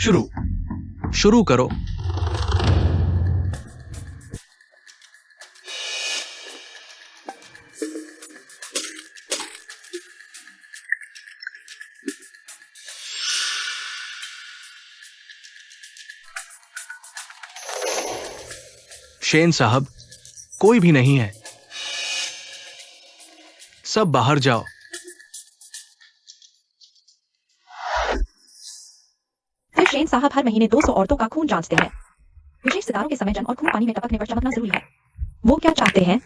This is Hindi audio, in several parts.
शुरू शुरू करो। शेन साहब, कोई भी नहीं है। सब बाहर जाओ। फिर शेन साहब हर महीने 200 औरतों का खून जांचते हैं। विशेष सितारों के समय जन्म और खून पानी में टपकने पर चमकना जरूरी है। वो क्या चाहते हैं?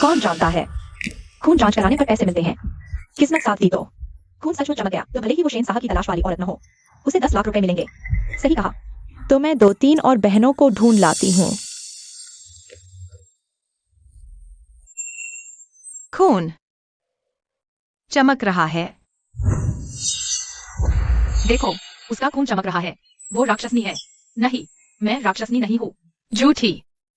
कौन जानता है? खून जांच कराने पर पैसे मिलते हैं। किस्मत साथ दी तो खून सचमुच चमक गया तो भले ही वो शेन साहब की तलाश वाली औरत न हो, उसे 10 लाख रुपए मिलेंगे। सही कहा। तो मैं 2-3 और बहनों को ढूंढ लाती हूँ। खून चमक रहा है। देखो, उसका खून चमक रहा है। वो राक्षसनी है। नहीं, मैं राक्षसनी नहीं हूँ। झूठी।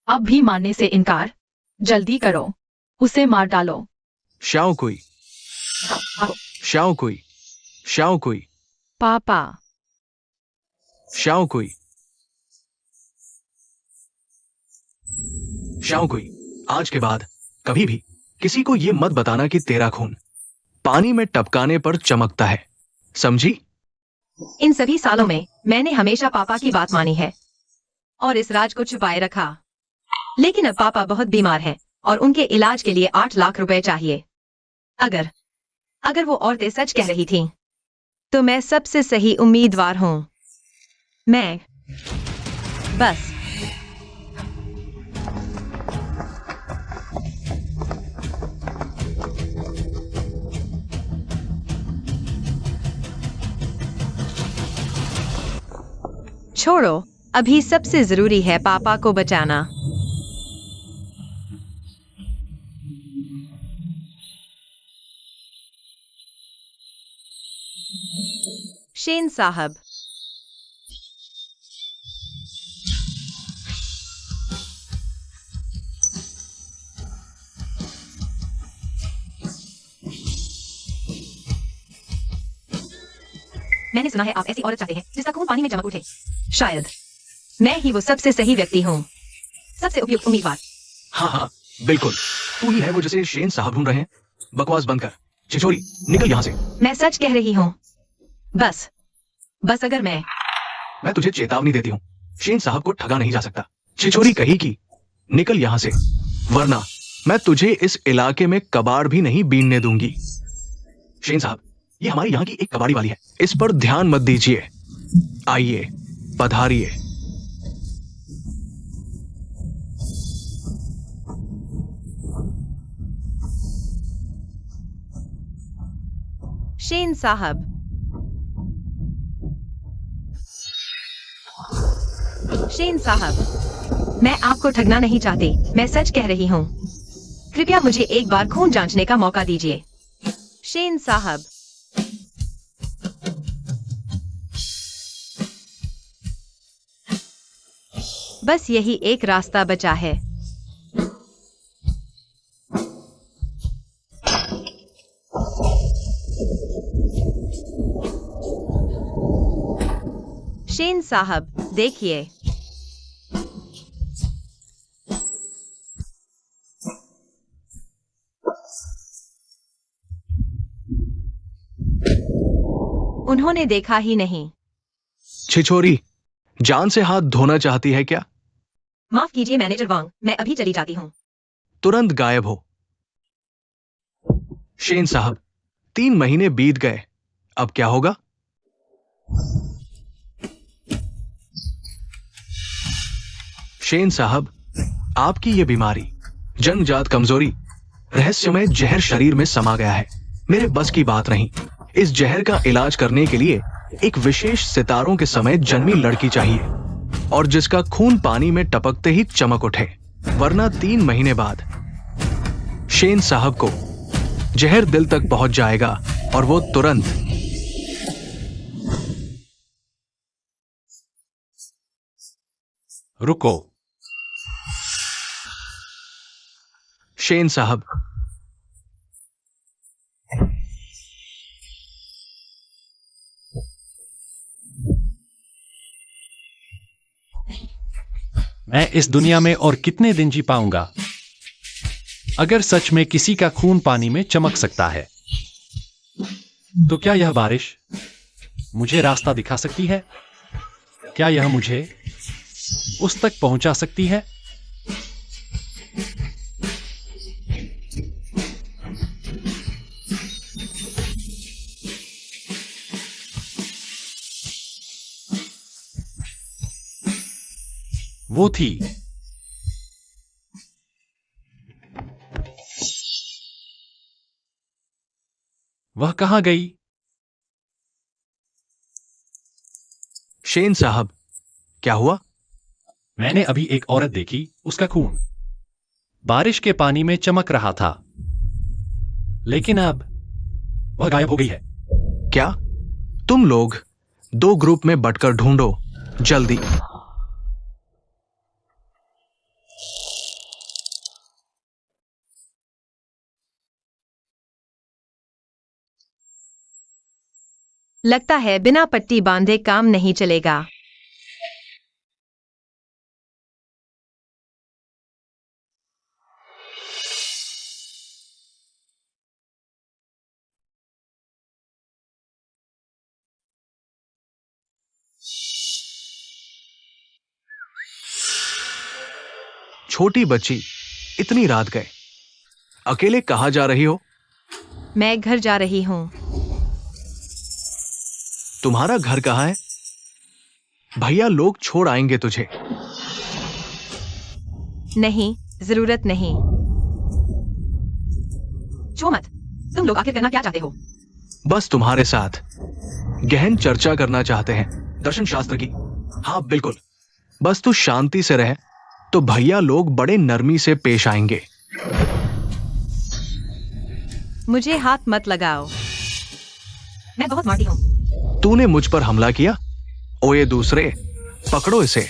अब भी मानने से इनकार। जल्दी करो, उसे मार डालो। शाओ कुई, आओ। शाओ कुई, शाओ कुई, पापा। शाओ कुई, शाओ कुई, आज के बाद कभी भी किसी को ये मत बताना कि तेरा खून पानी में टपकाने पर चमकता है। समझी? इन सभी सालों में मैंने हमेशा पापा की बात मानी है और इस राज को छुपाए रखा। लेकिन अब पापा बहुत बीमार हैं और उनके इलाज के लिए 8 लाख रुपए चाहिए। अगर वो औरतें सच कह रही थीं, तो मैं सबसे सही उम्मीदवार हूं। मैं बस छोड़ो, अभी सबसे जरूरी है पापा को बचाना। शेन साहब, मैंने सुना है आप ऐसी औरत चाहते हैं जिसका खून पानी में चमक उठे। शायद मैं ही वो सबसे सही व्यक्ति हूँ। सबसे उपयुक्त उम्मीदवार। हाँ हाँ, बिल्कुल तू ही है वो जिसे शेन साहब ढूंढ रहे हैं। बकवास बंद कर। छिछोरी, निकल यहां से। मैं सच कह रही हूँ। बस अगर मैं तुझे चेतावनी देती हूँ, शेन साहब को ठगा नहीं जा सकता। छिछोरी कही कि निकल यहां से, वरना मैं तुझे इस इलाके में कबाड़ भी नहीं बीनने दूंगी। शेन साहब, ये हमारे यहाँ की एक कबाड़ी वाली है, इस पर ध्यान मत दीजिए। आइए, पधारिए। शेन साहब, मैं आपको ठगना नहीं चाहती। मैं सच कह रही हूँ। कृपया मुझे एक बार खून जांचने का मौका दीजिए। शेन साहब, बस यही एक रास्ता बचा है। शेन साहब, देखिए। उन्होंने देखा ही नहीं। छिछोरी, जान से हाथ धोना चाहती है क्या? माफ कीजिए मैनेजर वांग, मैं अभी चली जाती हूँ। तुरंत गायब हो। शेन साहब, 3 महीने बीत गए, अब क्या होगा? शेन साहब, आपकी ये बीमारी, जन्मजात कमजोरी, रहस्यमय जहर शरीर में समा गया है। मेरे बस की बात नहीं। इस जहर का इलाज करने के लिए एक विशेष सितारों के समय जन्मी लड़की चाहिए, और जिसका खून पानी में टपकते ही चमक उठे, वरना 3 महीने बाद शेन साहब को जहर दिल तक पहुंच जाएगा और वो तुरंत रुको। शेन साहब, मैं इस दुनिया में और कितने दिन जी पाऊंगा? अगर सच में किसी का खून पानी में चमक सकता है, तो क्या यह बारिश मुझे रास्ता दिखा सकती है? क्या यह मुझे उस तक पहुंचा सकती है? वो थी। वह कहाँ गई? शेन साहब, क्या हुआ? मैंने अभी एक औरत देखी, उसका खून बारिश के पानी में चमक रहा था, लेकिन अब वह गायब हो गई है। क्या? तुम लोग 2 ग्रुप में बंटकर ढूंढो, जल्दी। लगता है बिना पट्टी बांधे काम नहीं चलेगा। छोटी बच्ची, इतनी रात गए, अकेले कहाँ जा रही हो? मैं घर जा रही हूँ। तुम्हारा घर कहाँ है? भैया लोग छोड़ आएंगे तुझे। नहीं, जरूरत नहीं। छो मत। तुम लोग आखिर करना क्या चाहते हो? बस तुम्हारे साथ गहन चर्चा करना चाहते हैं, दर्शन शास्त्र की। हाँ बिल्कुल, बस तू शांति से रह, तो भैया लोग बड़े नरमी से पेश आएंगे। मुझे हाथ मत लगाओ। मैं बहुत माटी हूँ। तूने मुझ पर हमला किया? ओए दूसरे, पकड़ो इसे।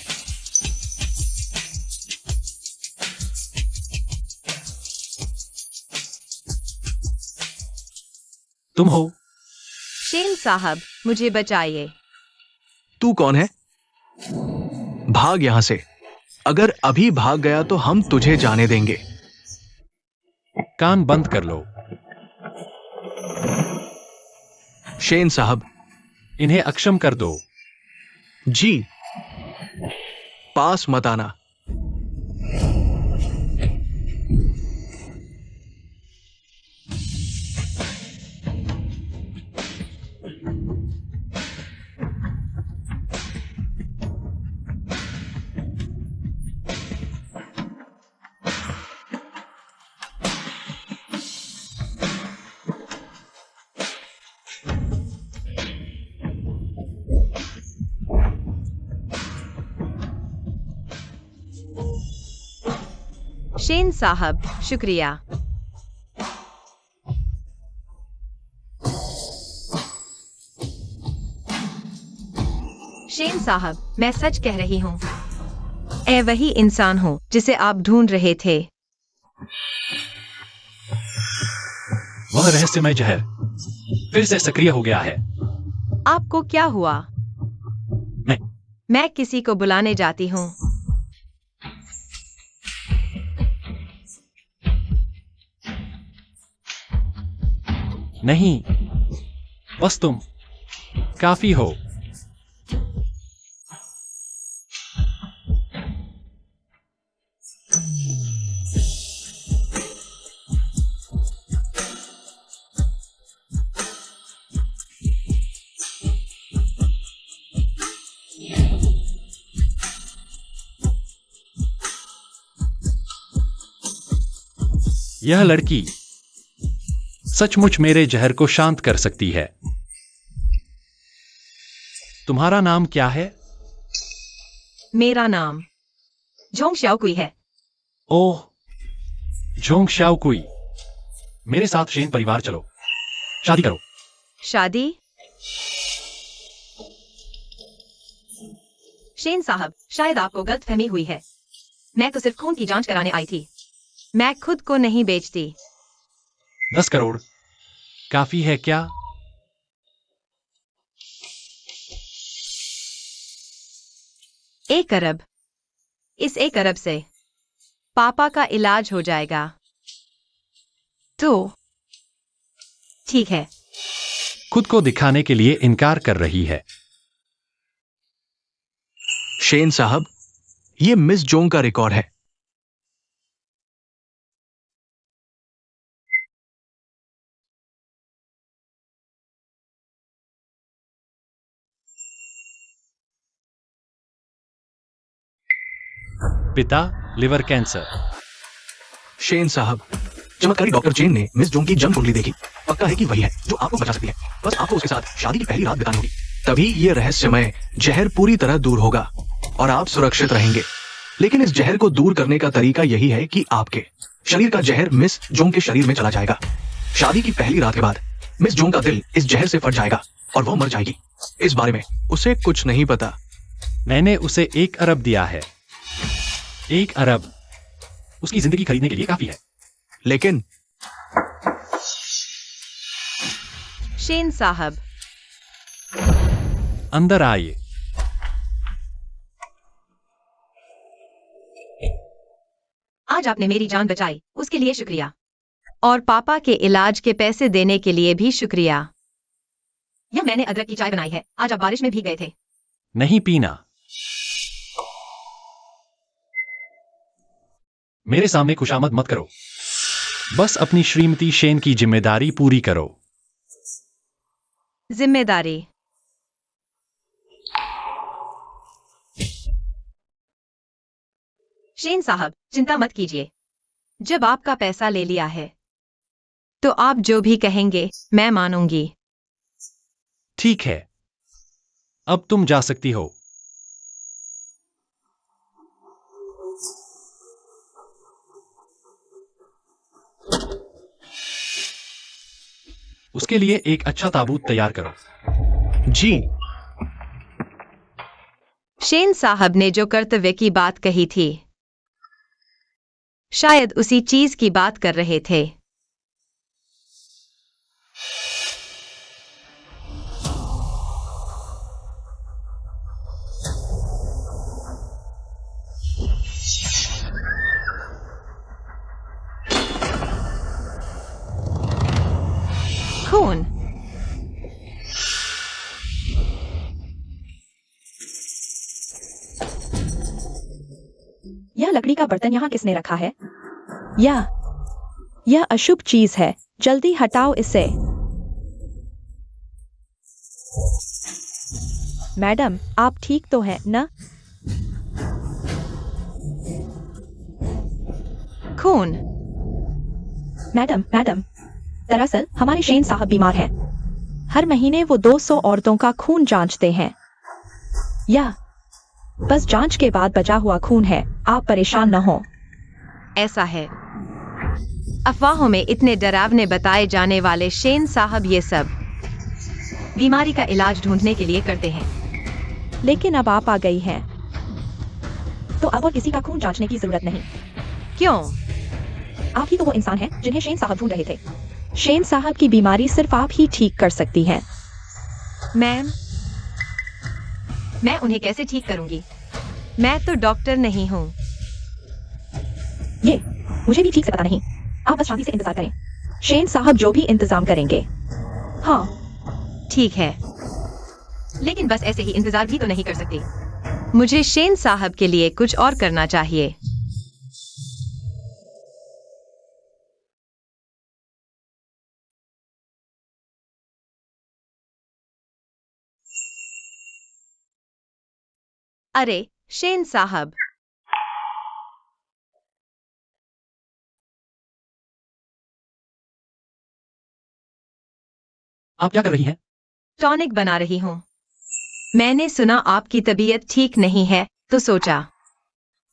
तुम हो? शेन साहब, मुझे बचाइए। तू कौन है? भाग यहां से। अगर अभी भाग गया तो हम तुझे जाने देंगे। कान बंद कर लो। शेन साहब। इन्हें अक्षम कर दो। जी, पास मत आना। शेन साहब, शुक्रिया। शेन साहब, मैं सच कह रही हूँ। मैं वही इंसान हूँ जिसे आप ढूंढ रहे थे। वह रहस्यमय जहर फिर से सक्रिय हो गया है। आपको क्या हुआ? मैं किसी को बुलाने जाती हूँ। नहीं, बस तुम काफी हो। यह लड़की सचमुच मेरे जहर को शांत कर सकती है। तुम्हारा नाम क्या है? मेरा नाम जोंग श्याओकुई है। ओह, जोंग श्याओकुई। मेरे साथ शेन परिवार चलो, शादी करो। शादी? शेन साहब, शायद आपको गलतफहमी हुई है। मैं तो सिर्फ खून की जांच कराने आई थी। मैं खुद को नहीं बेचती। 10 करोड़ काफी है क्या? एक अरब। इस 1 अरब से पापा का इलाज हो जाएगा। तो ठीक है। खुद को दिखाने के लिए इनकार कर रही है। शेन साहब, ये मिस जोंग का रिकॉर्ड है। पिता लिवर कैंसर। शेन साहब, चमत्कारी डॉक्टर चेन ने मिस जोंग की जन्म कुंडली देखी। पक्का है कि वही है जो आपको बचा सकती है। बस आपको उसके साथ शादी की पहली रात बितानी होगी। तभी ये रहस्यमय जहर पूरी तरह दूर होगा और आप सुरक्षित रहेंगे। लेकिन इस जहर को दूर करने का तरीका यही है कि आपके शरीर का जहर मिस जोंग के शरीर में चला जाएगा। शादी की पहली रात के बाद मिस जोंग का दिल इस जहर से फट जाएगा और वो मर जाएगी। इस बारे में उसे कुछ नहीं पता। मैंने उसे 1 अरब दिया है। 1 अरब उसकी जिंदगी खरीदने के लिए काफी है। लेकिन शेन साहब, अंदर आइए। आज आपने मेरी जान बचाई, उसके लिए शुक्रिया। और पापा के इलाज के पैसे देने के लिए भी शुक्रिया। यह मैंने अदरक की चाय बनाई है। आज आप बारिश में भीग गए थे। नहीं पीना। मेरे सामने खुशामद मत करो। बस अपनी श्रीमती शेन की जिम्मेदारी पूरी करो। जिम्मेदारी? शेन साहब, चिंता मत कीजिए। जब आपका पैसा ले लिया है तो आप जो भी कहेंगे मैं मानूंगी। ठीक है, अब तुम जा सकती हो। उसके लिए एक अच्छा ताबूत तैयार करो। जी। शेन साहब ने जो कर्तव्य की बात कही थी, शायद उसी चीज की बात कर रहे थे। खून। यह लकड़ी का बर्तन यहाँ किसने रखा है? यह अशुभ चीज है। जल्दी हटाओ इसे। मैडम, आप ठीक तो हैं ना? खून। मैडम, दरअसल हमारे शेन साहब बीमार हैं। हर महीने वो 200 औरतों का खून जांचते हैं। यह बस जांच के बाद बचा हुआ खून है। आप परेशान न हो। ऐसा है। अफवाहों में इतने डरावने बताए जाने वाले शेन साहब ये सब बीमारी का इलाज ढूंढने के लिए करते हैं। लेकिन अब आप आ गई हैं। तो अब और किसी का खून जांचने की जरूरत नहीं। क्यों? आप ही तो वो इंसान हैं जिन्हें शेन साहब ढूंढ रहे थे। शेन साहब की बीमारी सिर्फ आप ही ठीक कर सकती हैं। मैम, मैं उन्हें कैसे ठीक करूंगी? मैं तो डॉक्टर नहीं हूँ। ये मुझे भी ठीक से पता नहीं। आप बस शांति से इंतजार करें। शेन साहब जो भी इंतजाम करेंगे। हाँ, ठीक है, लेकिन बस ऐसे ही इंतजार भी तो नहीं कर सकती। मुझे शेन साहब के लिए कुछ और करना चाहिए। अरे शेन साहब, आप क्या कर रही हैं? टॉनिक बना रही हूँ। मैंने सुना आपकी तबीयत ठीक नहीं है, तो सोचा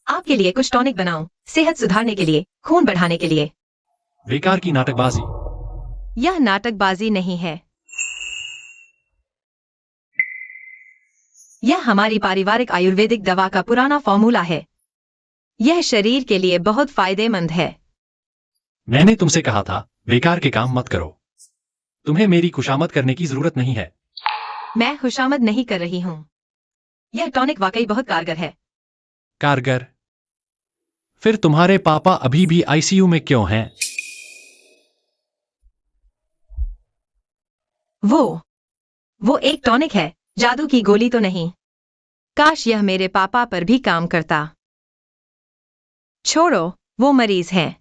आपके लिए कुछ टॉनिक बनाऊं, सेहत सुधारने के लिए, खून बढ़ाने के लिए। बेकार की नाटकबाजी। यह नाटकबाजी नहीं है। यह हमारी पारिवारिक आयुर्वेदिक दवा का पुराना फॉर्मूला है। यह शरीर के लिए बहुत फायदेमंद है। मैंने तुमसे कहा था बेकार के काम मत करो। तुम्हें मेरी खुशामद करने की जरूरत नहीं है। मैं खुशामद नहीं कर रही हूँ। यह टॉनिक वाकई बहुत कारगर है। कारगर? फिर तुम्हारे पापा अभी भी आईसीयू में क्यों हैं? वो एक टॉनिक है, जादू की गोली तो नहीं। काश यह मेरे पापा पर भी काम करता। छोड़ो, वो मरीज हैं।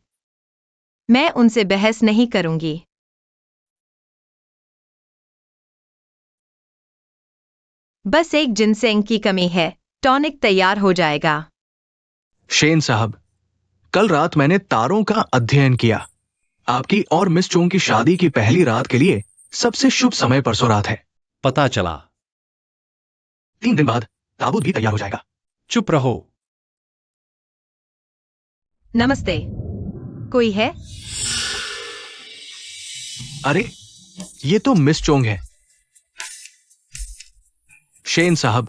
मैं उनसे बहस नहीं करूंगी। बस एक जिनसेंग की कमी है, टॉनिक तैयार हो जाएगा। शेन साहब, कल रात मैंने तारों का अध्ययन किया। आपकी और मिस चोंग की शादी की पहली रात के लिए सबसे शुभ समय परसों रात है। पता चला। 3 दिन बाद ताबूत भी तैयार हो जाएगा। चुप रहो। नमस्ते। कोई है? अरे, ये तो मिस चोंग है। शेन साहब,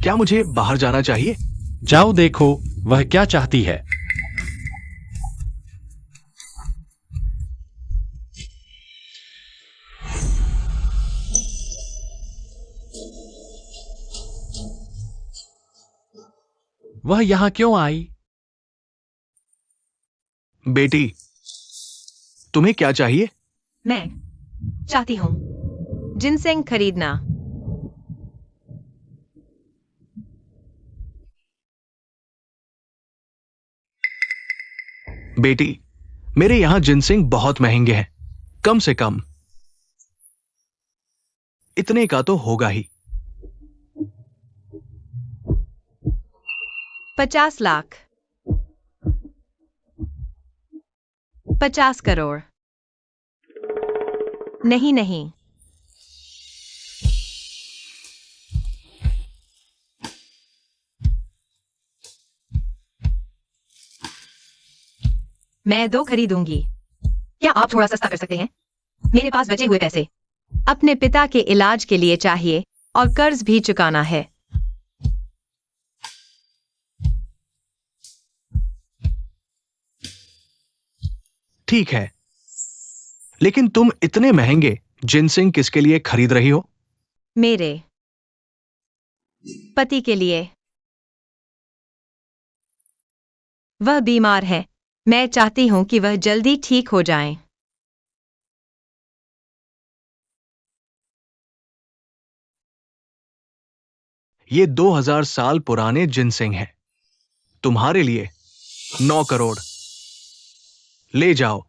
क्या मुझे बाहर जाना चाहिए? जाओ देखो वह क्या चाहती है। वह यहां क्यों आई? बेटी, तुम्हें क्या चाहिए? मैं चाहती हूँ जिनसेंग खरीदना। बेटी, मेरे यहां जिनसिंग बहुत महंगे हैं। कम से कम इतने का तो होगा ही। 50 लाख, 50 करोड़। नहीं नहीं, मैं 2 खरीदूंगी। क्या आप थोड़ा सस्ता कर सकते हैं? मेरे पास बचे हुए पैसे अपने पिता के इलाज के लिए चाहिए और कर्ज भी चुकाना है। ठीक है, लेकिन तुम इतने महंगे जिनसिंग किसके लिए खरीद रही हो? मेरे पति के लिए। वह बीमार है। मैं चाहती हूं कि वह जल्दी ठीक हो जाएं। ये 2000 साल पुराने जिनसिंग हैं। तुम्हारे लिए 9 करोड़। ले जाओ।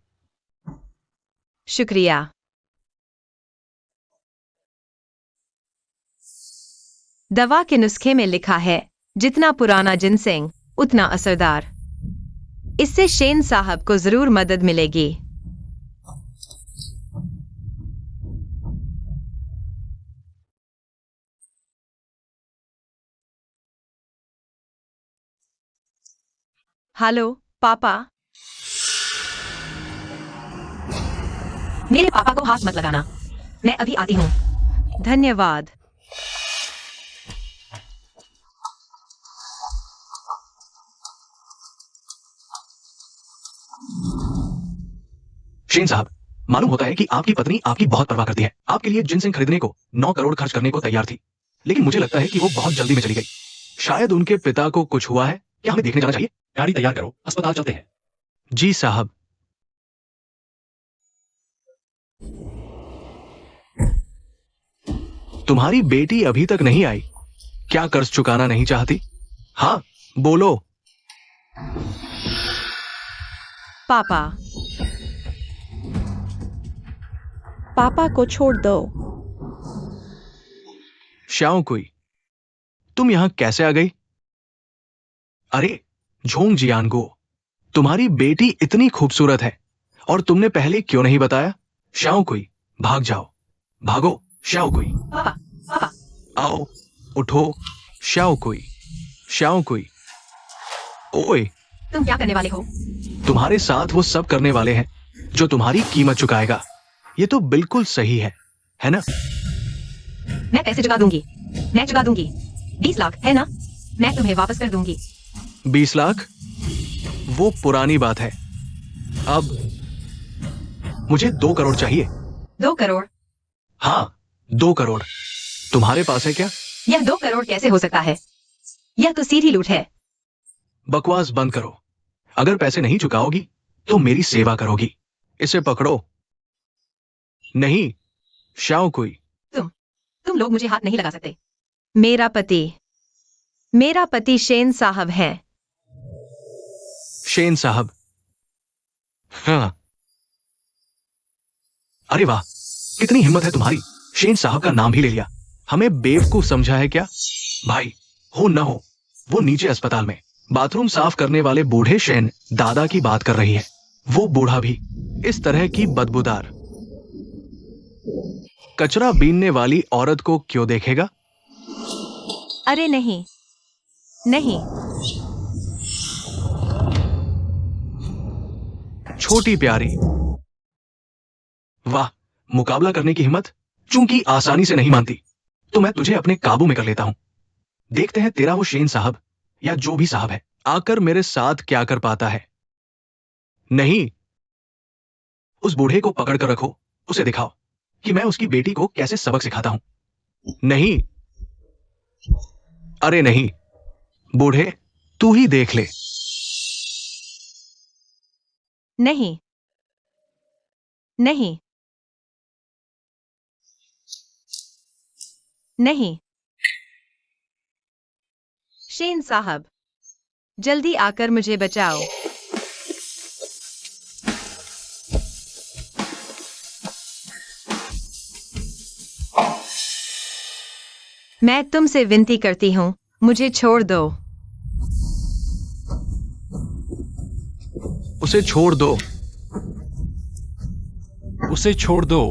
शुक्रिया। दवा के नुस्खे में लिखा है, जितना पुराना जिनसेंग उतना असरदार। इससे शेन साहब को जरूर मदद मिलेगी। हेलो पापा। मेरे पापा को हाथ मत लगाना। मैं अभी आती हूँ। धन्यवाद। शेन साहब, मालूम होता है कि आपकी पत्नी आपकी बहुत परवाह करती है। आपके लिए जिनसिंग खरीदने को 9 करोड़ खर्च करने को तैयार थी, लेकिन मुझे लगता है कि वो बहुत जल्दी में चली गई। शायद उनके पिता को कुछ हुआ है। क्या हमें देखने जाना चाहिए? गाड़ी तैयार करो, अस्पताल चलते हैं। जी साहब। तुम्हारी बेटी अभी तक नहीं आई। क्या कर्ज चुकाना नहीं चाहती? हाँ, बोलो। पापा, पापा को छोड़ दो। श्याओ कुई, तुम यहां कैसे आ गई? अरे झोंग जियानगो, तुम्हारी बेटी इतनी खूबसूरत है और तुमने पहले क्यों नहीं बताया? श्याओ कुई, भाग जाओ। भागो श्याओ कुई। पापा, पापा। आओ, उठो। श्याओ कुई, श्याओ कुई। ओए, तुम क्या करने वाले हो? तुम्हारे साथ वो सब करने वाले हैं जो तुम्हारी कीमत चुकाएगा। ये तो बिल्कुल सही है ना? मैं पैसे चुका दूंगी। मैं चुका दूंगी। 20 लाख है ना? मैं तुम्हें वापस कर दूंगी। 20 लाख? वो पुरानी बात है। अब मुझे 2 करोड़ चाहिए। 2 करोड़? हाँ, 2 करोड़। तुम्हारे पास है क्या? यह 2 करोड़ कैसे हो सकता है? यह तो सीधी लूट है। बकवास बंद करो। अगर पैसे नहीं चुकाओगी तो मेरी सेवा करोगी। इसे पकड़ो। नहीं, शाओ कोई। तुम लोग मुझे हाथ नहीं लगा सकते। मेरा पति शेन साहब है। शेन साहब। हाँ। अरे वाह, कितनी हिम्मत है तुम्हारी, शेन साहब का नाम भी ले लिया। हमें बेवकूफ समझा है क्या? भाई, हो न हो, वो नीचे अस्पताल में बाथरूम साफ करने वाले बूढ़े शेन दादा की बात कर रही है। वो बूढ़ा भी इस तरह की बदबूदार कचरा बीनने वाली औरत को क्यों देखेगा? अरे नहीं, नहीं। छोटी प्यारी। वाह, मुकाबला करने की हिम्मत। चूंकि आसानी से नहीं मानती तो मैं तुझे अपने काबू में कर लेता हूं। देखते हैं तेरा वो शेन साहब या जो भी साहब है आकर मेरे साथ क्या कर पाता है। नहीं, उस बूढ़े को पकड़ कर रखो। उसे दिखाओ कि मैं उसकी बेटी को कैसे सबक सिखाता हूं। नहीं, अरे नहीं, बूढ़े तू ही देख ले। नहीं, नहीं, नहीं। शेन साहब, जल्दी आकर मुझे बचाओ। मैं तुमसे विनती करती हूँ, मुझे छोड़ दो। उसे छोड़ दो। उसे छोड़ दो।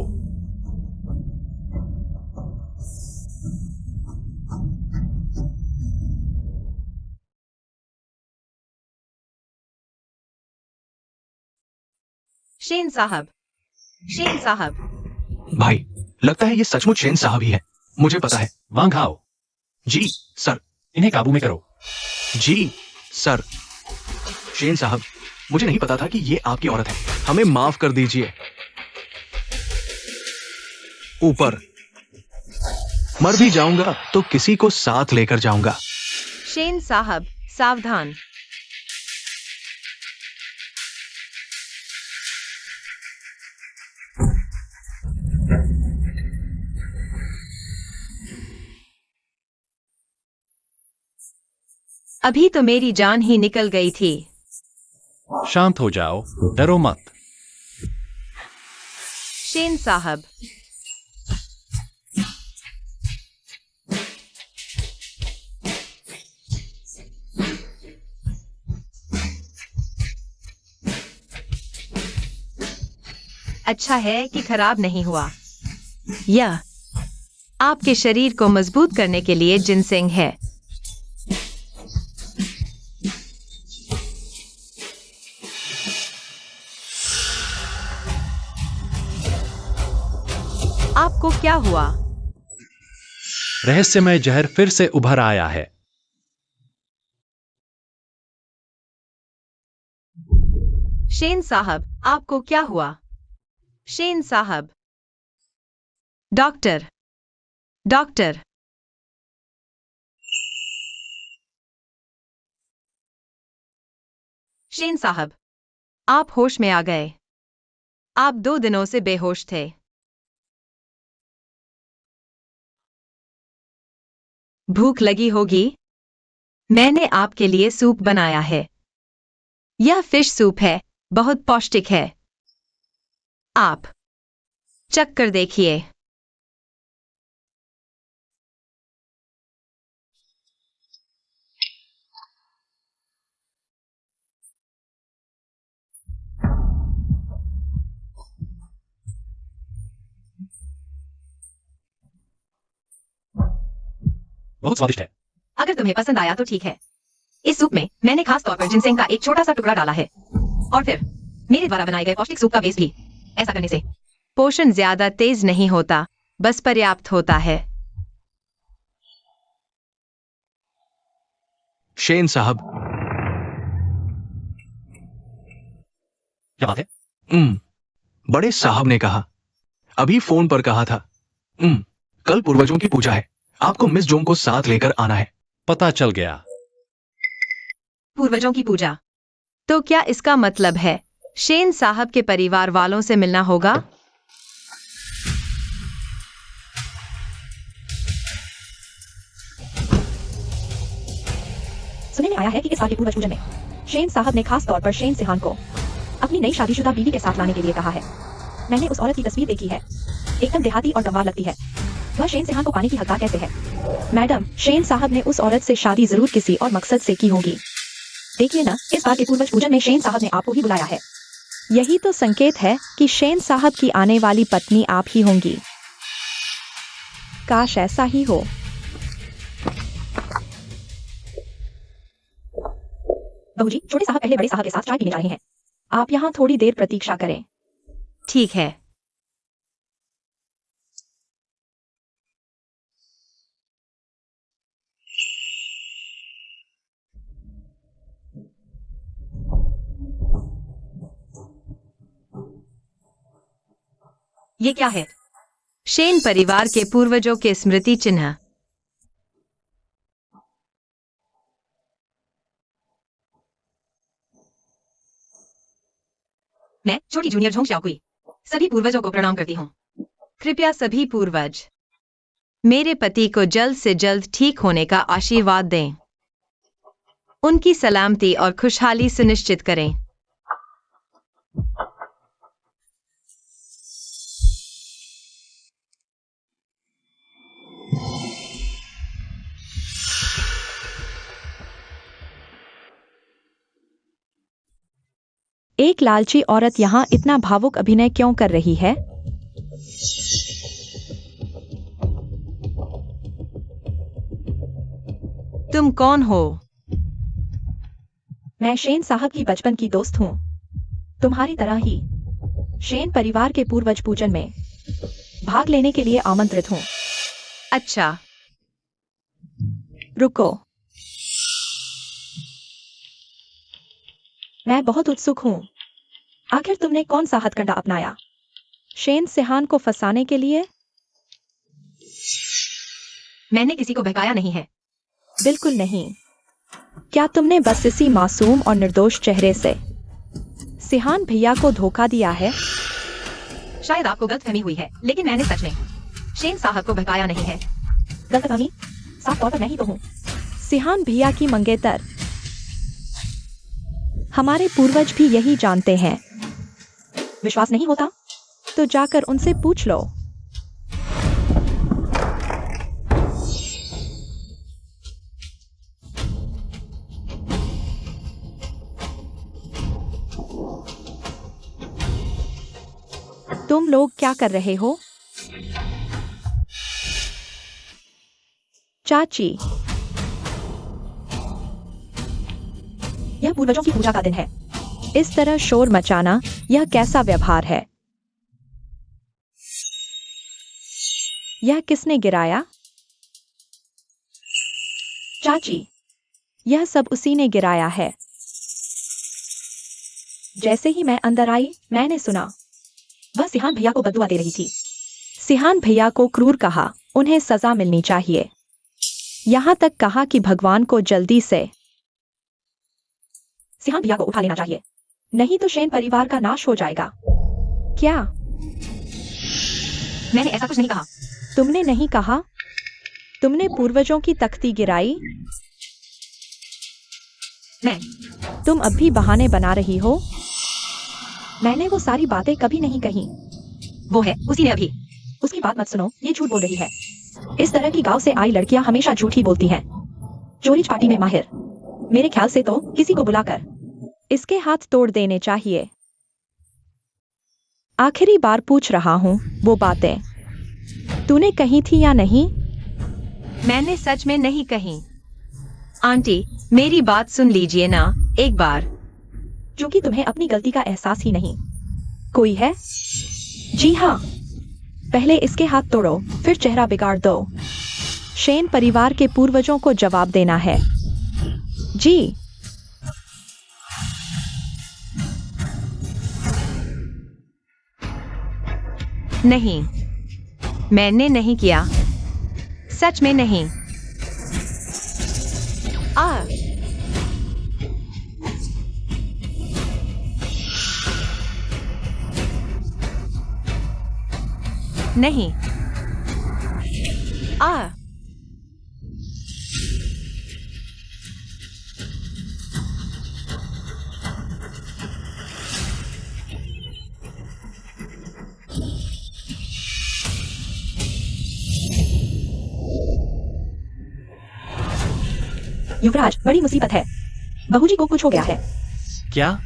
शेन साहब, शेन साहब। भाई, लगता है ये सचमुच शेन साहब ही है। मुझे पता है। वांग हाओ, जी सर। इन्हें काबू में करो। जी सर। शेन साहब, मुझे नहीं पता था कि ये आपकी औरत है। हमें माफ कर दीजिए। ऊपर मर भी जाऊंगा तो किसी को साथ लेकर जाऊंगा। शेन साहब, सावधान। अभी तो मेरी जान ही निकल गई थी। शांत हो जाओ, डरो मत। शेन साहब, अच्छा है कि खराब नहीं हुआ। यह आपके शरीर को मजबूत करने के लिए जिनसेंग है। आपको क्या हुआ? रहस्यमय जहर फिर से उभर आया है। शेन साहब, आपको क्या हुआ? शेन साहब। Doctor, doctor. शेन साहब, आप होश में आ गए। आप 2 दिनों से बेहोश थे। भूख लगी होगी? मैंने आपके लिए सूप बनाया है। यह फिश सूप है, बहुत पौष्टिक है। आप चख कर देखिए। बहुत स्वादिष्ट है। अगर तुम्हें पसंद आया तो ठीक है। इस सूप में मैंने खास तौर पर जिनसेंग का एक छोटा सा टुकड़ा डाला है और फिर मेरे द्वारा बनाए गए पौष्टिक सूप का बेस भी। ऐसा करने से पोषण ज्यादा तेज नहीं होता, बस पर्याप्त होता है। शेन साहब। क्या बात है? बड़े साहब ने कहा, अभी फोन पर कहा था। कल पूर्वजों की पूजा है, आपको मिस जोंग को साथ लेकर आना है। पता चल गया। पूर्वजों की पूजा। तो क्या इसका मतलब है शेन साहब के परिवार वालों से मिलना होगा? सुनने में आया है कि इस बार के पूर्वज पूजन में शेन साहब ने खास तौर पर शेन सिहान को अपनी नई शादीशुदा बीवी के साथ लाने के लिए कहा है। मैंने उस औरत की तस्वीर देखी है, एकदम देहाती और गंवार लगती है। वह शेन सिहान को पाने की हकदार कैसे है? मैडम, शेन साहब ने उस औरत से शादी जरूर किसी और मकसद से की होगी। देखिए ना, इस बार के पूर्वज पूजन में शेन साहब ने आपको ही बुलाया है। यही तो संकेत है कि शेन साहब की आने वाली पत्नी आप ही होंगी। काश ऐसा ही हो। बहू जी, छोटे साहब पहले बड़े साहब के साथ चाय पीने जा रहे हैं। आप यहाँ थोड़ी देर प्रतीक्षा करें। ठीक है। ये क्या है? शेन परिवार के पूर्वजों के स्मृति चिन्ह। मैं छोटी जूनियर झोंग शाओकुई सभी पूर्वजों को प्रणाम करती हूँ। कृपया सभी पूर्वज मेरे पति को जल्द से जल्द ठीक होने का आशीर्वाद दें। उनकी सलामती और खुशहाली सुनिश्चित करें। एक लालची औरत यहाँ इतना भावुक अभिनय क्यों कर रही है? तुम कौन हो? मैं शेन साहब की बचपन की दोस्त हूँ, तुम्हारी तरह ही शेन परिवार के पूर्वज पूजन में भाग लेने के लिए आमंत्रित हूँ। अच्छा, रुको, मैं बहुत उत्सुक हूँ। आखिर तुमने कौन सा हथकंडा अपनाया? शेन सिहान को फंसाने के लिए? मैंने किसी को बहकाया नहीं है। बिल्कुल नहीं। क्या तुमने बस इसी मासूम और निर्दोष चेहरे से सिहान भैया को धोखा दिया है? शायद आपको गलतफहमी हुई है, लेकिन मैंने सच में शेन साहब को बहकाया नहीं है। गलतफहमी? साफ तौर पर मैं ही तो हूँ। सिहान भैया की मंगेतर। हमारे पूर्वज भी यही जानते हैं। विश्वास नहीं होता? तो जाकर उनसे पूछ लो। तुम लोग क्या कर रहे हो? चाची, यह पूर्वजों की पूजा का दिन है। इस तरह शोर मचाना यह कैसा व्यवहार है? यह किसने गिराया? चाची, यह सब उसी ने गिराया है। जैसे ही मैं अंदर आई, मैंने सुना वह सिहान भैया को बद्दुआ दे रही थी। सिहान भैया को क्रूर कहा, उन्हें सजा मिलनी चाहिए। यहाँ तक कहा कि भगवान को जल्दी से सिहान भैया को उठा लेना चाहिए, नहीं तो शेन परिवार का नाश हो जाएगा। क्या? मैंने ऐसा कुछ नहीं कहा। तुमने नहीं कहा? तुमने पूर्वजों की तख्ती गिराई? मैं तुम अब भी बहाने बना रही हो? मैंने वो सारी बातें कभी नहीं कही। वो है, उसी ने अभी। उसकी बात मत सुनो, ये झूठ बोल रही है। इस तरह की गांव से आई लड़कियां हमेशा झूठ ही बोलती हैं। चोरी चपाटी में माहिर। मेरे ख्याल से तो किसी को बुलाकर इसके हाथ तोड़ देने चाहिए। आखिरी बार पूछ रहा हूँ, वो बातें तूने कही थी या नहीं? मैंने सच में नहीं कही। आंटी, मेरी बात सुन लीजिए ना एक बार। क्योंकि तुम्हें अपनी गलती का एहसास ही नहीं। कोई है? जी हाँ। पहले इसके हाथ तोड़ो, फिर चेहरा बिगाड़ दो। शेन परिवार के पूर्वजों को जवाब देना है। जी। नहीं, मैंने नहीं किया। सच में नहीं। नहीं। आ युवराज, बड़ी मुसीबत है। बहू जी को कुछ हो गया है। क्या?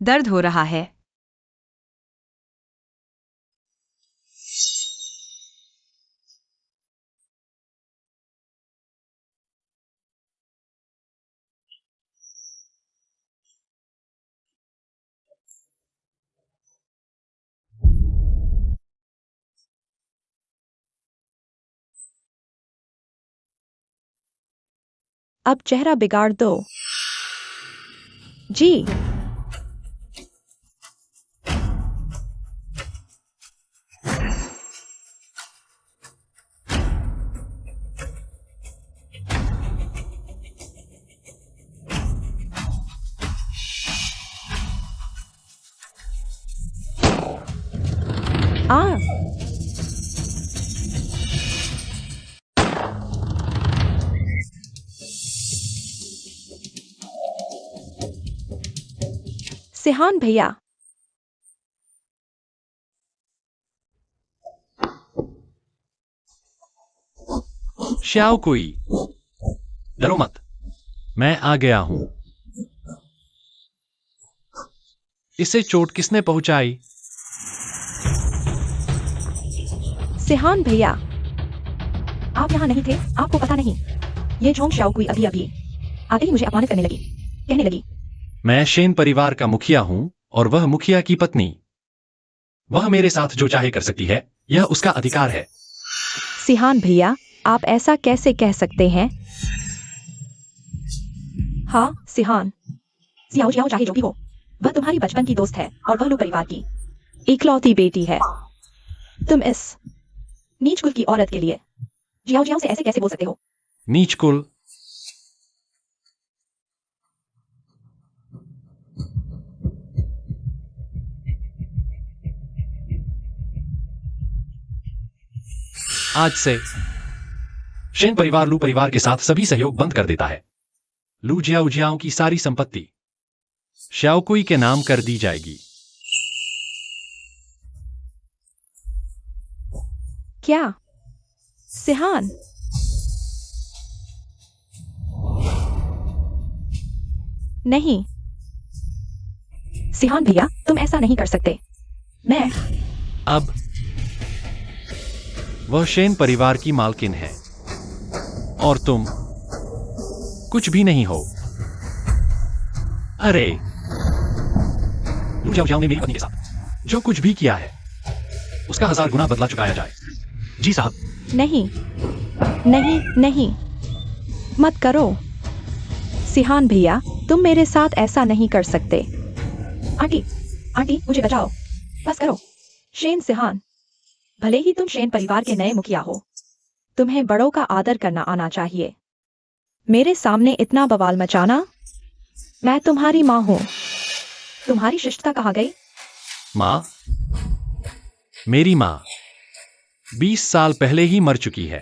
दर्द हो रहा है। अब चेहरा बिगाड़ दो। जी। आ सिहान भैया, श्याओ कोई, डरो मत, मैं आ गया हूं। इसे चोट किसने पहुंचाई? सिहान भैया, आप यहाँ नहीं थे, आपको पता नहीं। ये झोंग शाओकुई अभी अभी आते ही मुझे अपमानित करने लगी। कहने लगी, मैं शेन परिवार का मुखिया हूं और वह मुखिया की पत्नी। वह मेरे साथ जो चाहे कर सकती है, यह उसका अधिकार है। सिहान भैया, आप ऐसा कैसे कह सकते हैं? हाँ सिहान, जियाओ जियाओ चाहे जो भी हो, वह तुम्हारी बचपन की दोस्त है और वह लू परिवार की इकलौती बेटी है। तुम इस नीच कुल की औरत के लिए जियाओ जियाओ से ऐसे कैसे बोल सकते हो? नीच कुल? आज से शेन परिवार लू परिवार के साथ सभी सहयोग बंद कर देता है। लू जियाओ जियाओ की सारी संपत्ति श्याओकुई के नाम कर दी जाएगी। क्या? सिहान, नहीं। सिहान भैया, तुम ऐसा नहीं कर सकते। मैं अब वह शेन परिवार की मालकिन है और तुम कुछ भी नहीं हो। अरे, लू जियाओ जियाओ ने मेरी पत्नी के साथ जो कुछ भी किया है, उसका 1000 गुना बदला चुकाया जाए। जी साहब। नहीं, नहीं, नहीं, मत करो। सिहान भैया, तुम मेरे साथ ऐसा नहीं कर सकते। आंटी, आंटी मुझे बचाओ, बस करो। शेन सिहान, भले ही तुम शेन परिवार के नए मुखिया हो, तुम्हें बड़ों का आदर करना आना चाहिए। मेरे सामने इतना बवाल मचाना? मैं तुम्हारी माँ हूँ। तुम्हारी शिष्टता कहाँ गई? माँ? मेरी माँ 20 साल पहले ही मर चुकी है।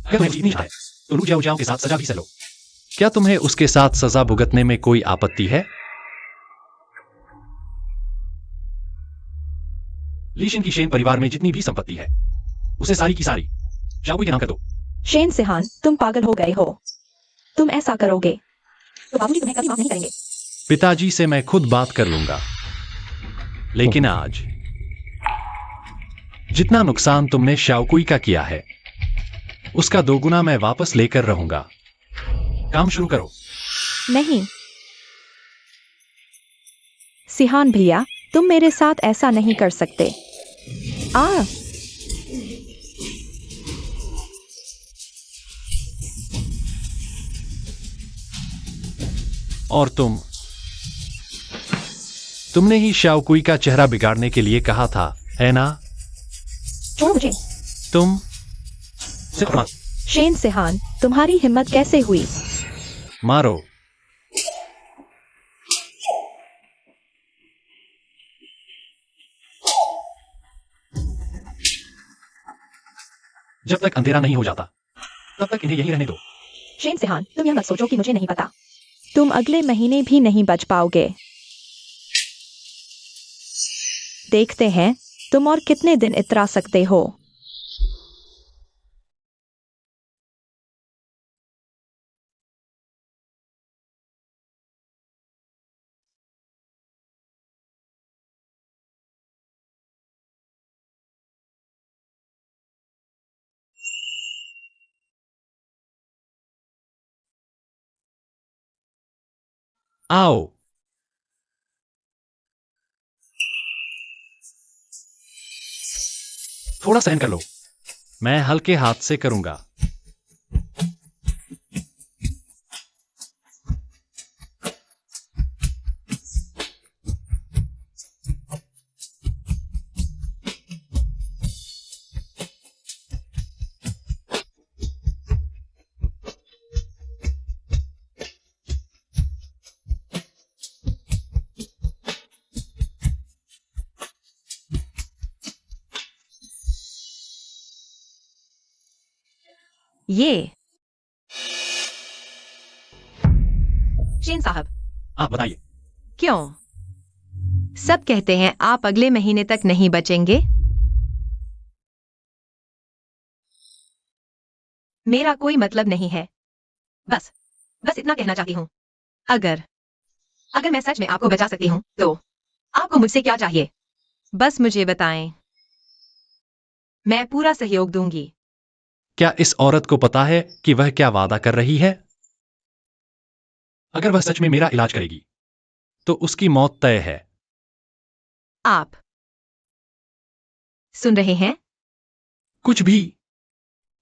अगर तुम्हें जीतनी है तो लू जियाओ जियाओ के साथ सजा भी सलो। क्या तुम्हें उसके साथ सजा भुगतने में कोई आपत्ति है? लीशिन की शेन परिवार में जितनी भी संपत्ति है, उसे सारी की सारी शाओकुई के नाम कर दो। शेन सिहान, तुम पागल हो गए हो। तुम ऐसा करोगे तो बाबूजी तुम्हें कभी माफ नहीं करेंगे। पिताजी से मैं खुद बात कर लूंगा, लेकिन आज जितना नुकसान तुमने शाओकुई का किया है, उसका 2 गुना मैं वापस लेकर रहूंगा। काम शुरू करो। नहीं। सिहान भैया, तुम मेरे साथ ऐसा नहीं कर सकते। और तुम तुमने ही शाओकुई का चेहरा बिगाड़ने के लिए कहा था, है ना? छोड़ो मुझे। तुम सिर्फ मत शेन सिहान, तुम्हारी हिम्मत कैसे हुई? मारो। जब तक अंधेरा नहीं हो जाता तब तक इन्हें यहीं रहने दो। शेन सिहान, तुम यह मत सोचो कि मुझे नहीं पता। तुम अगले महीने भी नहीं बच पाओगे। देखते हैं तुम और कितने दिन इतरा सकते हो। आओ। थोड़ा सहन कर लो। मैं हल्के हाथ से करूंगा। ये शेन साहब, आप बताइए। क्यों? सब कहते हैं आप अगले महीने तक नहीं बचेंगे। मेरा कोई मतलब नहीं है। बस बस इतना कहना चाहती हूँ। अगर अगर मैं सच में आपको बचा सकती हूँ तो आपको मुझसे क्या चाहिए? बस मुझे बताएं। मैं पूरा सहयोग दूंगी। क्या इस औरत को पता है कि वह क्या वादा कर रही है? अगर वह सच में मेरा इलाज करेगी तो उसकी मौत तय है। आप सुन रहे हैं? कुछ भी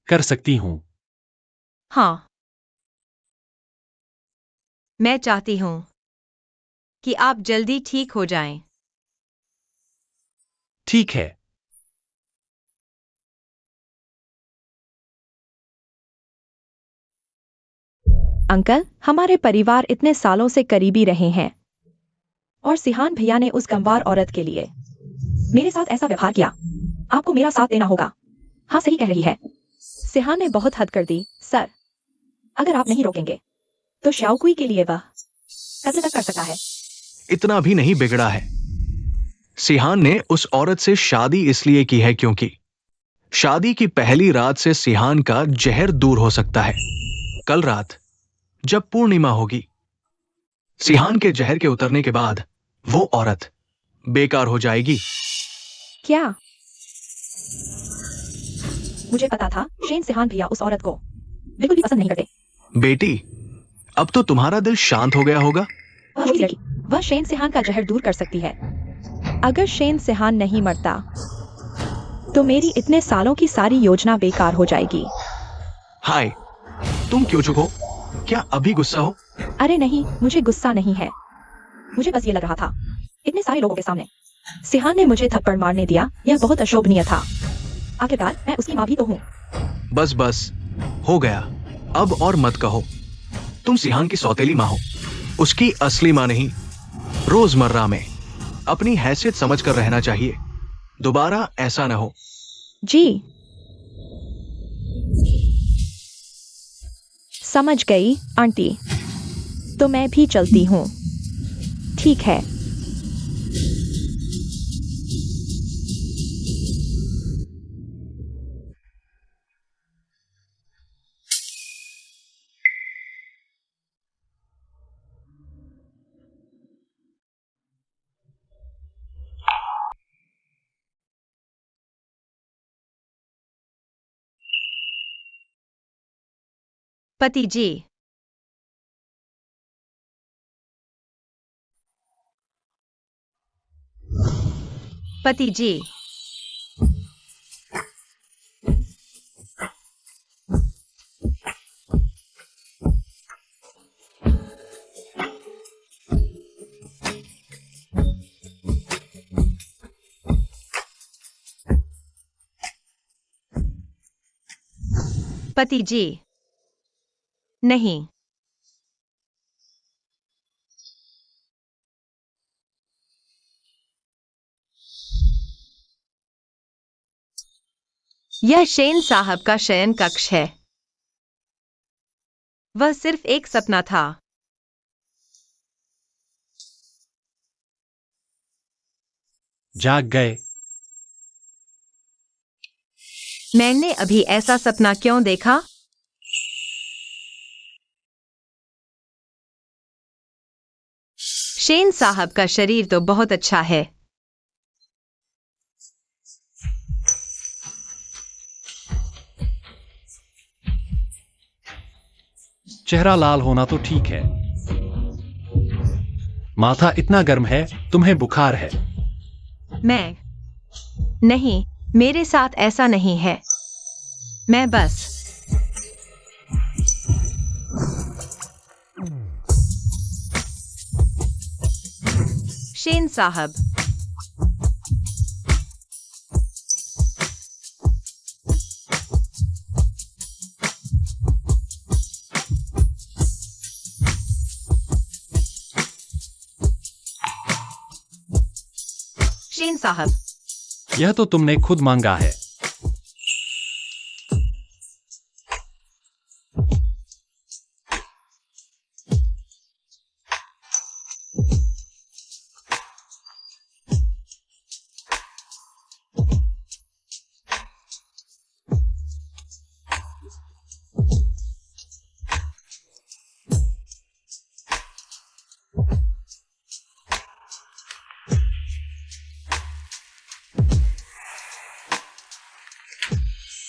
कर सकती हूं। हाँ, मैं चाहती हूं कि आप जल्दी ठीक हो जाएं। ठीक है। अंकल, हमारे परिवार इतने सालों से करीबी रहे हैं। और सिहान भैया ने उस गंवार औरत के लिए मेरे साथ ऐसा व्यवहार किया। आपको मेरा साथ देना होगा। हाँ, सही कह रही है। सिहान ने बहुत हद कर दी, सर। अगर आप नहीं रोकेंगे तो शाओकुई के लिए वह कत्ल तक कर सकता है। इतना भी नहीं बिगड़ा है। सिहान ने उस औरत से शादी इसलिए की है क्योंकि शादी की पहली रात से सिहान का जहर दूर हो सकता है। कल रात जब पूर्णिमा होगी, सिहान के जहर के उतरने के बाद वो औरत बेकार हो जाएगी। क्या? मुझे पता था शेन सिहान भैया उस औरत को बिल्कुल भी पसंद नहीं करते। बेटी, अब तो तुम्हारा दिल शांत हो गया होगा। वह छोटी लड़की, वह शेन सिहान का जहर दूर कर सकती है। अगर शेन सिहान नहीं मरता तो मेरी इतने सालों की सारी योजना बेकार हो जाएगी। हाय, तुम क्यों चुप हो? क्या अभी गुस्सा हो? अरे नहीं, मुझे गुस्सा नहीं है। मुझे बस ये लग रहा था इतने सारे लोगों के सामने सिहान ने मुझे थप्पड़ मारने दिया। यह बहुत अशोभनीय था। आखिरकार मैं उसकी माँ भी तो हूँ। बस बस, हो गया। अब और मत कहो। तुम सिहान की सौतेली माँ हो, उसकी असली माँ नहीं। रोजमर्रा में अपनी हैसियत समझकर रहना चाहिए। दोबारा ऐसा न हो। जी, समझ गई आंटी। तो मैं भी चलती हूँ। ठीक है। पति जी, पति जी, पति जी, नहीं। यह शेन साहब का शयन कक्ष है। वह सिर्फ एक सपना था। जाग गए। मैंने अभी ऐसा सपना क्यों देखा? शेन साहब का शरीर तो बहुत अच्छा है। चेहरा लाल होना तो ठीक है। माथा इतना गर्म है, तुम्हें बुखार है। मैं नहीं, मेरे साथ ऐसा नहीं है। मैं बस शेन साहब, शेन साहब, यह तो तुमने खुद मांगा है।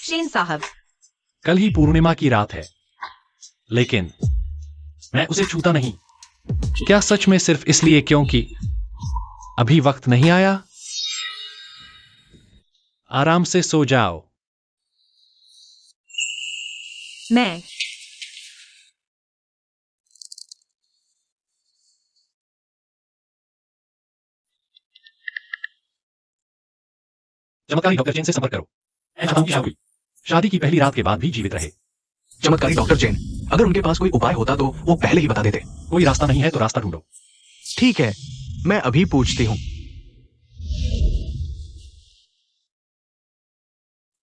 शेन साहब, कल ही पूर्णिमा की रात है, लेकिन मैं उसे छूता नहीं। क्या सच में सिर्फ इसलिए क्योंकि अभी वक्त नहीं आया? आराम से सो जाओ। मैं चमत्कारी डॉक्टर चेन से संपर्क करो। मैं चाहता हूं कि शादी की पहली रात के बाद भी जीवित रहे। चमत्कारी डॉक्टर चेन, अगर उनके पास कोई उपाय होता तो वो पहले ही बता देते। कोई रास्ता नहीं है तो रास्ता ढूंढो। ठीक है, मैं अभी पूछती हूँ।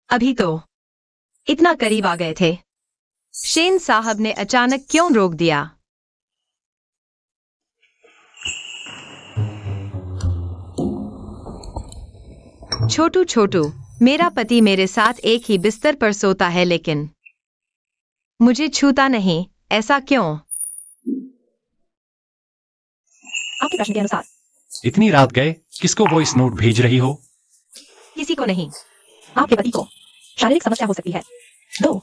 अभी तो इतना करीब आ गए थे। शेन साहब ने अचानक क्यों रोक दिया? छोटू छोटू, मेरा पति मेरे साथ एक ही बिस्तर पर सोता है लेकिन मुझे छूता नहीं, ऐसा क्यों? आपके प्रश्न के अनुसार इतनी रात गए, किसको वॉइस नोट भेज रही हो? किसी को नहीं। आपके पति को शारीरिक समस्या हो सकती है। 2,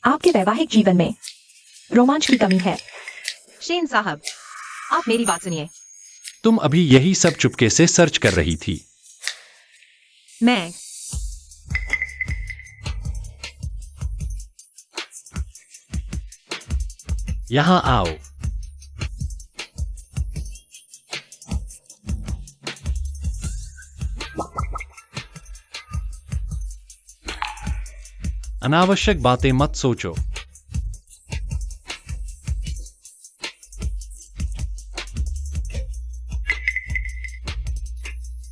आपके वैवाहिक जीवन में रोमांच की कमी है। शेन साहब, आप मेरी बात सुनिए। तुम अभी यही सब चुपके से सर्च कर रही थी। मैं यहां आओ। अनावश्यक बातें मत सोचो।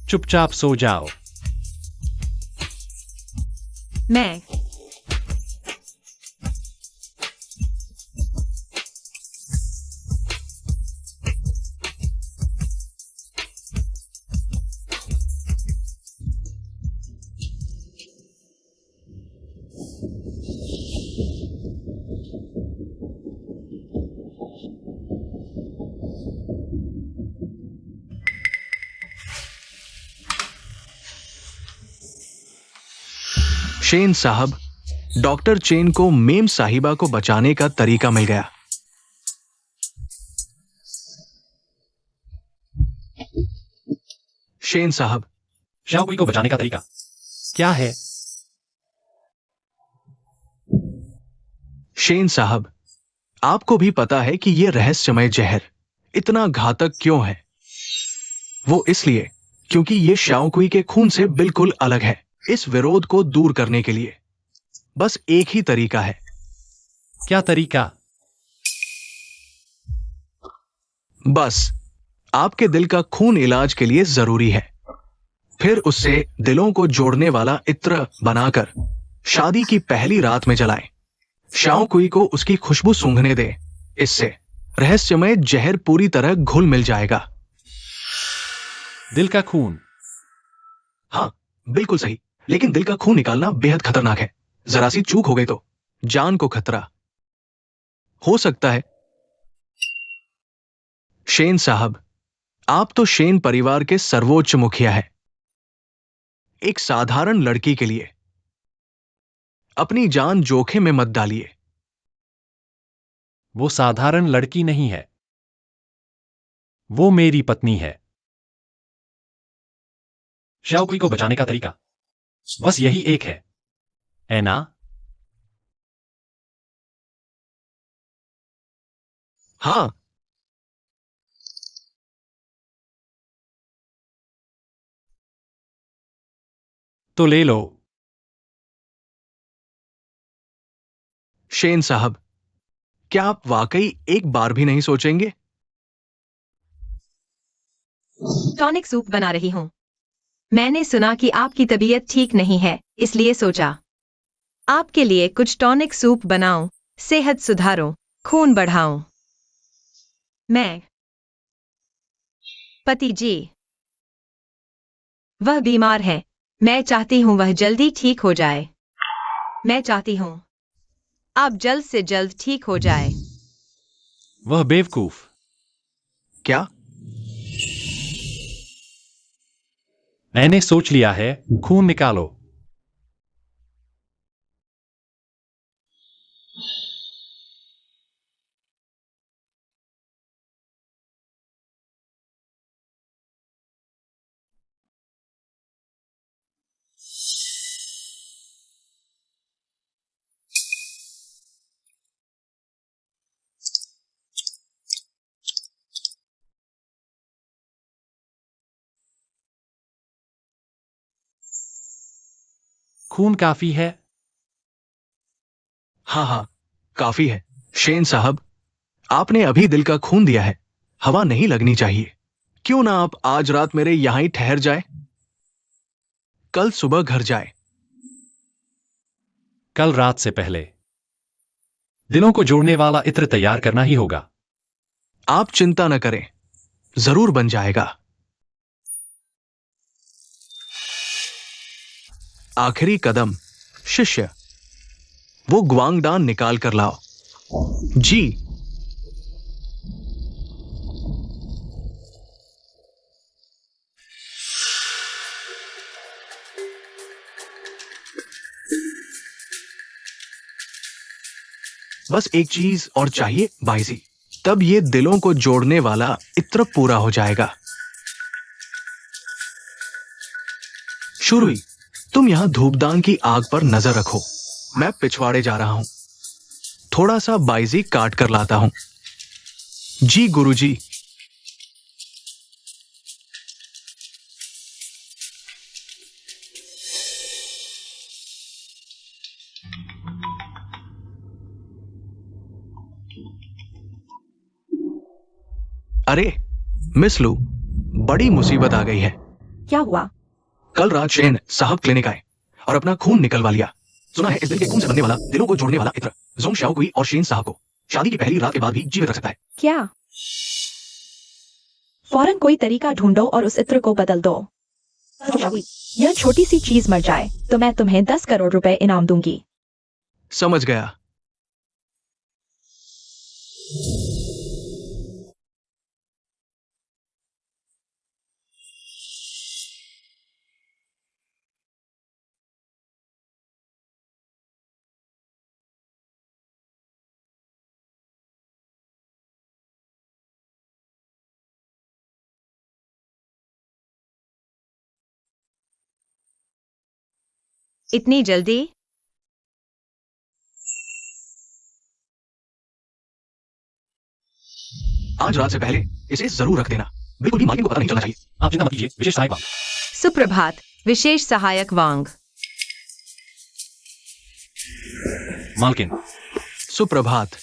चुपचाप सो जाओ। मैं शेन साहब, डॉक्टर चेन को मेम साहिबा को बचाने का तरीका मिल गया। शेन साहब, शाओकुई को बचाने का तरीका क्या है? शेन साहब, आपको भी पता है कि यह रहस्यमय जहर इतना घातक क्यों है? वो इसलिए क्योंकि ये शाओकुई के खून से बिल्कुल अलग है। इस विरोध को दूर करने के लिए बस एक ही तरीका है, क्या तरीका? बस आपके दिल का खून इलाज के लिए जरूरी है। फिर उससे दिलों को जोड़ने वाला इत्र बनाकर शादी की पहली रात में जलाएं। शाओ कुई को उसकी खुशबू सूंघने दे। इससे रहस्यमय जहर पूरी तरह घुल मिल जाएगा। दिल का खून? हाँ, बिल्कुल सही। लेकिन दिल का खून निकालना बेहद खतरनाक है। जरा सी चूक हो गई तो जान को खतरा हो सकता है। शेन साहब, आप तो शेन परिवार के सर्वोच्च मुखिया हैं। एक साधारण लड़की के लिए अपनी जान जोखिम में मत डालिए। वो साधारण लड़की नहीं है, वो मेरी पत्नी है। शाओकुई को बचाने का तरीका बस यही एक है ना? हाँ, तो ले लो। शेन साहब, क्या आप वाकई एक बार भी नहीं सोचेंगे? टॉनिक सूप बना रही हूँ। मैंने सुना कि आपकी तबीयत ठीक नहीं है, इसलिए सोचा आपके लिए कुछ टॉनिक सूप बनाऊं, सेहत सुधारो, खून बढ़ाऊं। मैं पति जी, वह बीमार है। मैं चाहती हूं वह जल्दी ठीक हो जाए। मैं चाहती हूं आप जल्द से जल्द ठीक हो जाए। वह बेवकूफ। क्या? मैंने सोच लिया है, खून निकालो। खून काफी है? हाँ हाँ, काफी है। शेन साहब, आपने अभी दिल का खून दिया है, हवा नहीं लगनी चाहिए। क्यों ना आप आज रात मेरे यहां ही ठहर जाए, कल सुबह घर जाए। कल रात से पहले दिलों को जोड़ने वाला इत्र तैयार करना ही होगा। आप चिंता न करें, जरूर बन जाएगा। आखिरी कदम, शिष्य, वो ग्वांगडान निकाल कर लाओ। जी। बस एक चीज और चाहिए बाईजी, तब ये दिलों को जोड़ने वाला इत्र पूरा हो जाएगा। शुरुई, तुम यहां धूपदान की आग पर नजर रखो। मैं पिछवाड़े जा रहा हूं, थोड़ा सा बाईजी काट कर लाता हूं। जी गुरुजी। अरे मिस लू, बड़ी मुसीबत आ गई है। क्या हुआ? कल रात शेन साहब क्लिनिक आए और अपना खून निकलवा लिया। सुना है इस दिल के खून से बनने वाला, दिलों को जोड़ने वाला इत्र जोंग शाओकुई और शेन साहब को शादी की पहली रात के बाद भी जीवित रख सकता है। क्या? फौरन कोई तरीका ढूंढो और उस इत्र को बदल दो। यह छोटी सी चीज मर जाए तो मैं तुम्हें 10 करोड़ रुपए इनाम दूंगी। समझ गया। इतनी जल्दी? आज रात से पहले इसे जरूर रख देना, बिल्कुल भी मालिक को पता नहीं चलना चाहिए। आप चिंता मत कीजिए, विशेष सहायक वांग। सुप्रभात, विशेष सहायक वांग। मालकिन, सुप्रभात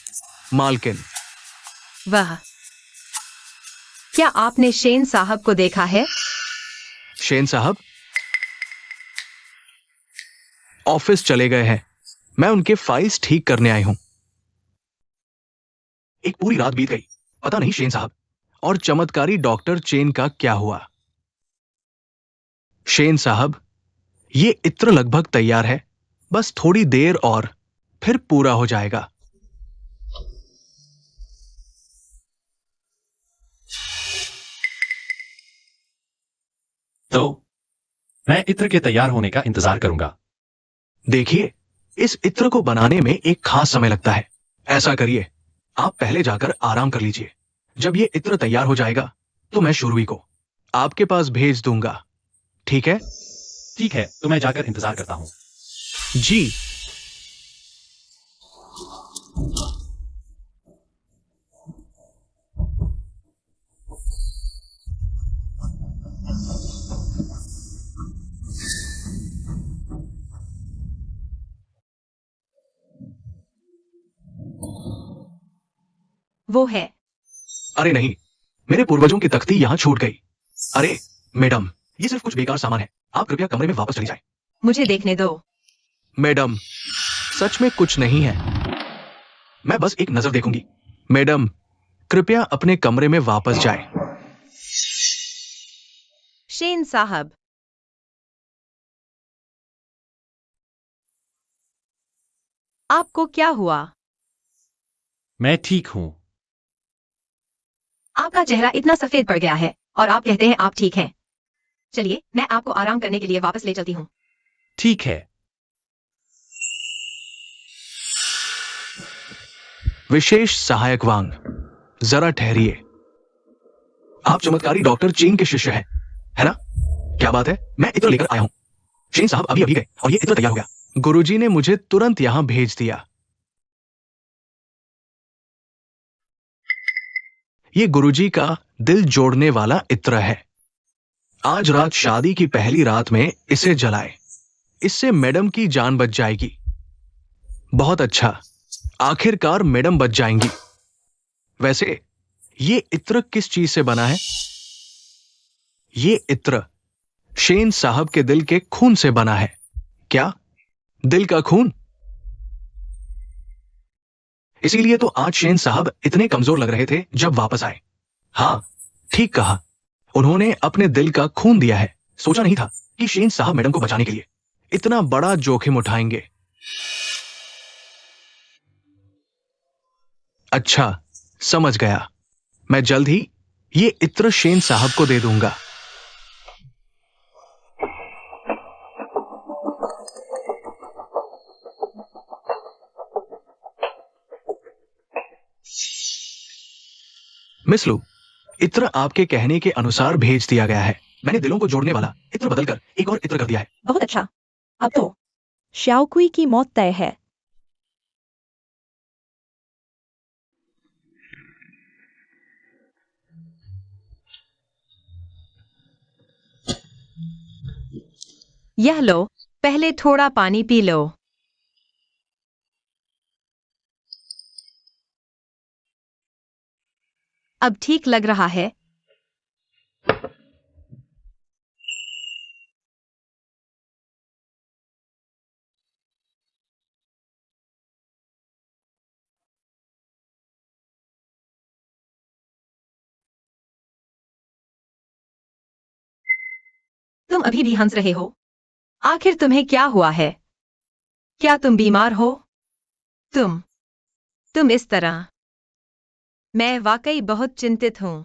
मालकिन। वह क्या आपने शेन साहब को देखा है? शेन साहब ऑफिस चले गए हैं। मैं उनके फाइल्स ठीक करने आई हूं। एक पूरी रात बीत गई, पता नहीं शेन साहब और चमत्कारी डॉक्टर चेन का क्या हुआ। शेन साहब, ये इत्र लगभग तैयार है, बस थोड़ी देर और फिर पूरा हो जाएगा। तो मैं इत्र के तैयार होने का इंतजार करूंगा। देखिए, इस इत्र को बनाने में एक खास समय लगता है। ऐसा करिए, आप पहले जाकर आराम कर लीजिए। जब ये इत्र तैयार हो जाएगा तो मैं शुरुई को आपके पास भेज दूंगा। ठीक है? ठीक है, तो मैं जाकर इंतजार करता हूं। जी। वो है। अरे नहीं, मेरे पूर्वजों की तख्ती यहां छूट गई। अरे मैडम, ये सिर्फ कुछ बेकार सामान है। आप कृपया कमरे में वापस चली जाएं। मुझे देखने दो। मैडम, सच में कुछ नहीं है। मैं बस एक नजर देखूंगी। मैडम, कृपया अपने कमरे में वापस जाएं। शेन साहब, आपको क्या हुआ? मैं ठीक हूं। आपका चेहरा इतना सफेद पड़ गया है और आप कहते हैं आप ठीक हैं। चलिए, मैं आपको आराम करने के लिए वापस ले चलती हूँ। ठीक है। विशेष सहायक वांग, जरा ठहरिए। आप चमत्कारी डॉक्टर चीन के शिष्य हैं, है ना? क्या बात है, मैं इत्र लेकर आया हूं। शेन साहब अभी अभी गए और ये इत्र तैयार हो गया। गुरुजी ने मुझे तुरंत यहां भेज दिया। ये गुरुजी का दिल जोड़ने वाला इत्र है। आज रात शादी की पहली रात में इसे जलाए। इससे मैडम की जान बच जाएगी। बहुत अच्छा, आखिरकार मैडम बच जाएंगी। वैसे ये इत्र किस चीज से बना है? ये इत्र शेन साहब के दिल के खून से बना है। क्या दिल का खून? इसीलिए तो आज शेन साहब इतने कमजोर लग रहे थे जब वापस आए। हाँ, ठीक कहा, उन्होंने अपने दिल का खून दिया है। सोचा नहीं था कि शेन साहब मैडम को बचाने के लिए इतना बड़ा जोखिम उठाएंगे। अच्छा, समझ गया। मैं जल्द ही ये इत्र शेन साहब को दे दूंगा। मिस लू, इत्र आपके कहने के अनुसार भेज दिया गया है। मैंने दिलों को जोड़ने वाला इत्र बदलकर एक और इत्र कर दिया है। बहुत अच्छा। अब तो श्याओकुई की मौत तय है। यह लो, पहले थोड़ा पानी पी लो। अब ठीक लग रहा है? तुम अभी भी हंस रहे हो? आखिर तुम्हें क्या हुआ है? क्या तुम बीमार हो? तुम इस तरह। मैं वाकई बहुत चिंतित हूं।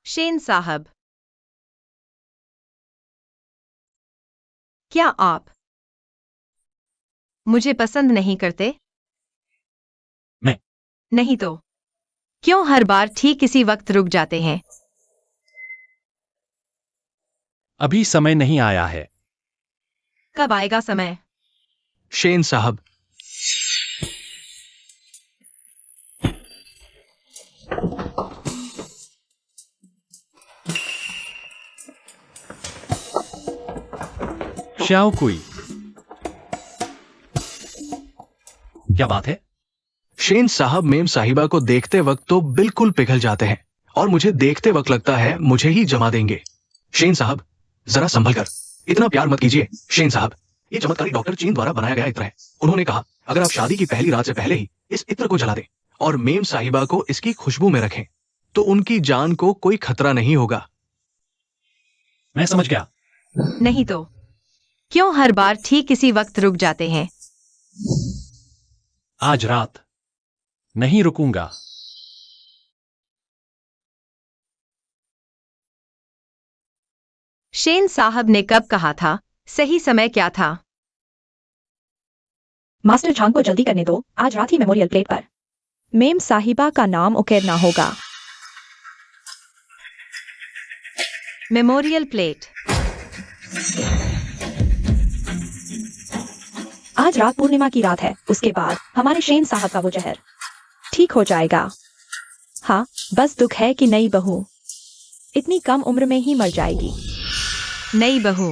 शेन साहब, क्या आप मुझे पसंद नहीं करते? मैं नहीं तो क्यों हर बार ठीक इसी वक्त रुक जाते हैं? अभी समय नहीं आया है। कब आएगा समय? शेन साहब, श्याओ कुई, क्या बात है? शेन साहब मेम साहिबा को देखते वक्त तो बिल्कुल पिघल जाते हैं और मुझे देखते वक्त लगता है मुझे ही जमा देंगे। शेन साहब, जरा संभल कर, इतना प्यार मत कीजिए। शेन साहब, ये चमत्कारी डॉक्टर चीन द्वारा बनाया गया इत्र है। उन्होंने कहा अगर आप शादी की पहली रात से पहले ही इस इत्र को जला दें और मेम साहिबा को इसकी खुशबू में रखें तो उनकी जान को कोई खतरा नहीं होगा। मैं समझ गया। नहीं तो क्यों हर बार ठीक इसी वक्त रुक जाते हैं? आज रात नहीं रुकूंगा। शेन साहब ने कब कहा था? सही समय क्या था? मास्टर झांग को जल्दी करने दो, आज रात ही मेमोरियल प्लेट पर। मेम साहिबा का नाम उकेरना होगा। Memorial plate. आज रात पूर्णिमा की रात है, उसके बाद हमारे शेन साहब का वो जहर। ठीक हो जाएगा। हाँ, बस दुख है कि नई बहू इतनी कम उम्र में ही मर जाएगी। नई बहू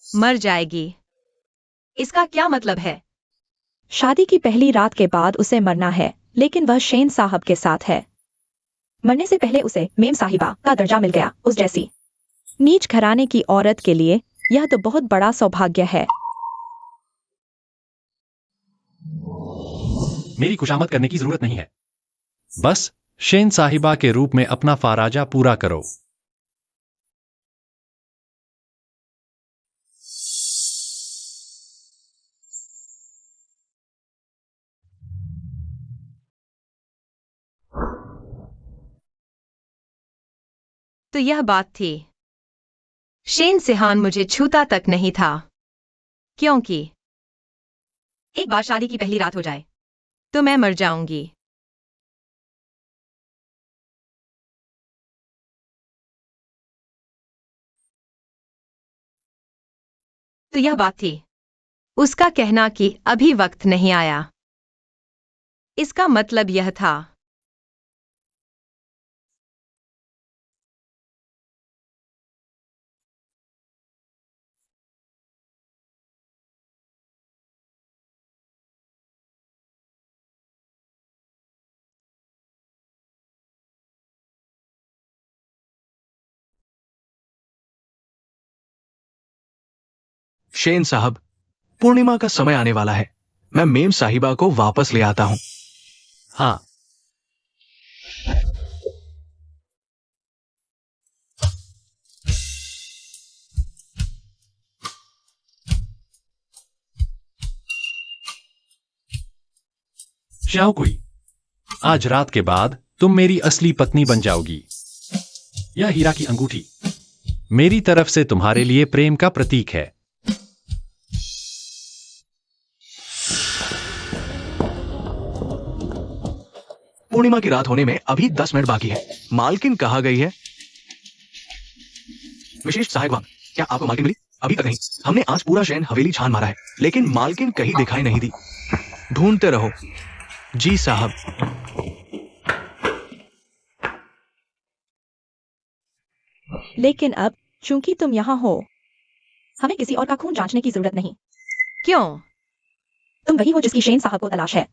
मर जाएगी, इसका क्या मतलब है? शादी की पहली रात के बाद उसे मरना है, लेकिन वह शेन साहब के साथ है। मरने से पहले उसे मेम साहिबा का दर्जा मिल गया, उस जैसी। नीच घराने की औरत के लिए यह तो बहुत बड़ा सौभाग्य है। मेरी खुशामद करने की जरूरत नहीं है, बस शेन साहिबा के रूप में अपना फाराजा पूरा करो। तो यह बात थी। शेन सिहान मुझे छूता तक नहीं था, क्योंकि एक बार शादी की पहली रात हो जाए तो मैं मर जाऊंगी। तो यह बात थी। उसका कहना कि अभी वक्त नहीं आया, इसका मतलब यह था। शेन साहब, पूर्णिमा का समय आने वाला है। मैं मेम साहिबा को वापस ले आता हूं। हाँ, श्याओ कुई, आज रात के बाद तुम मेरी असली पत्नी बन जाओगी। यह हीरा की अंगूठी मेरी तरफ से तुम्हारे लिए प्रेम का प्रतीक है। पूर्णिमा की रात होने में अभी 10 मिनट बाकी है। मालकिन कहाँ गई है? विशेष सहायक वांग, क्या आपको मालकिन मिली? अभी तक नहीं। हमने आज पूरा शहर हवेली छान मारा है, लेकिन मालकिन कहीं दिखाई नहीं दी। ढूंढते रहो। जी साहब। लेकिन अब चूंकि तुम यहाँ हो, हमें किसी और का खून जांचने की जरूरत नहीं। क्यों? तुम वही हो जिसकी शेन साहब को तलाश है।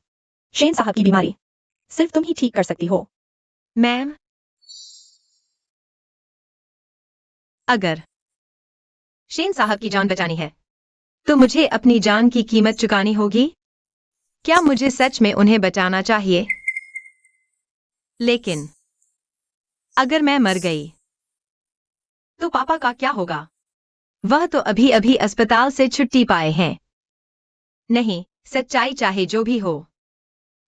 शेन साहब की बीमारी सिर्फ तुम ही ठीक कर सकती हो। मैम, अगर शेन साहब की जान बचानी है तो मुझे अपनी जान की कीमत चुकानी होगी। क्या मुझे सच में उन्हें बचाना चाहिए? लेकिन अगर मैं मर गई तो पापा का क्या होगा? वह तो अभी अभी अस्पताल से छुट्टी पाए हैं। नहीं, सच्चाई चाहे जो भी हो,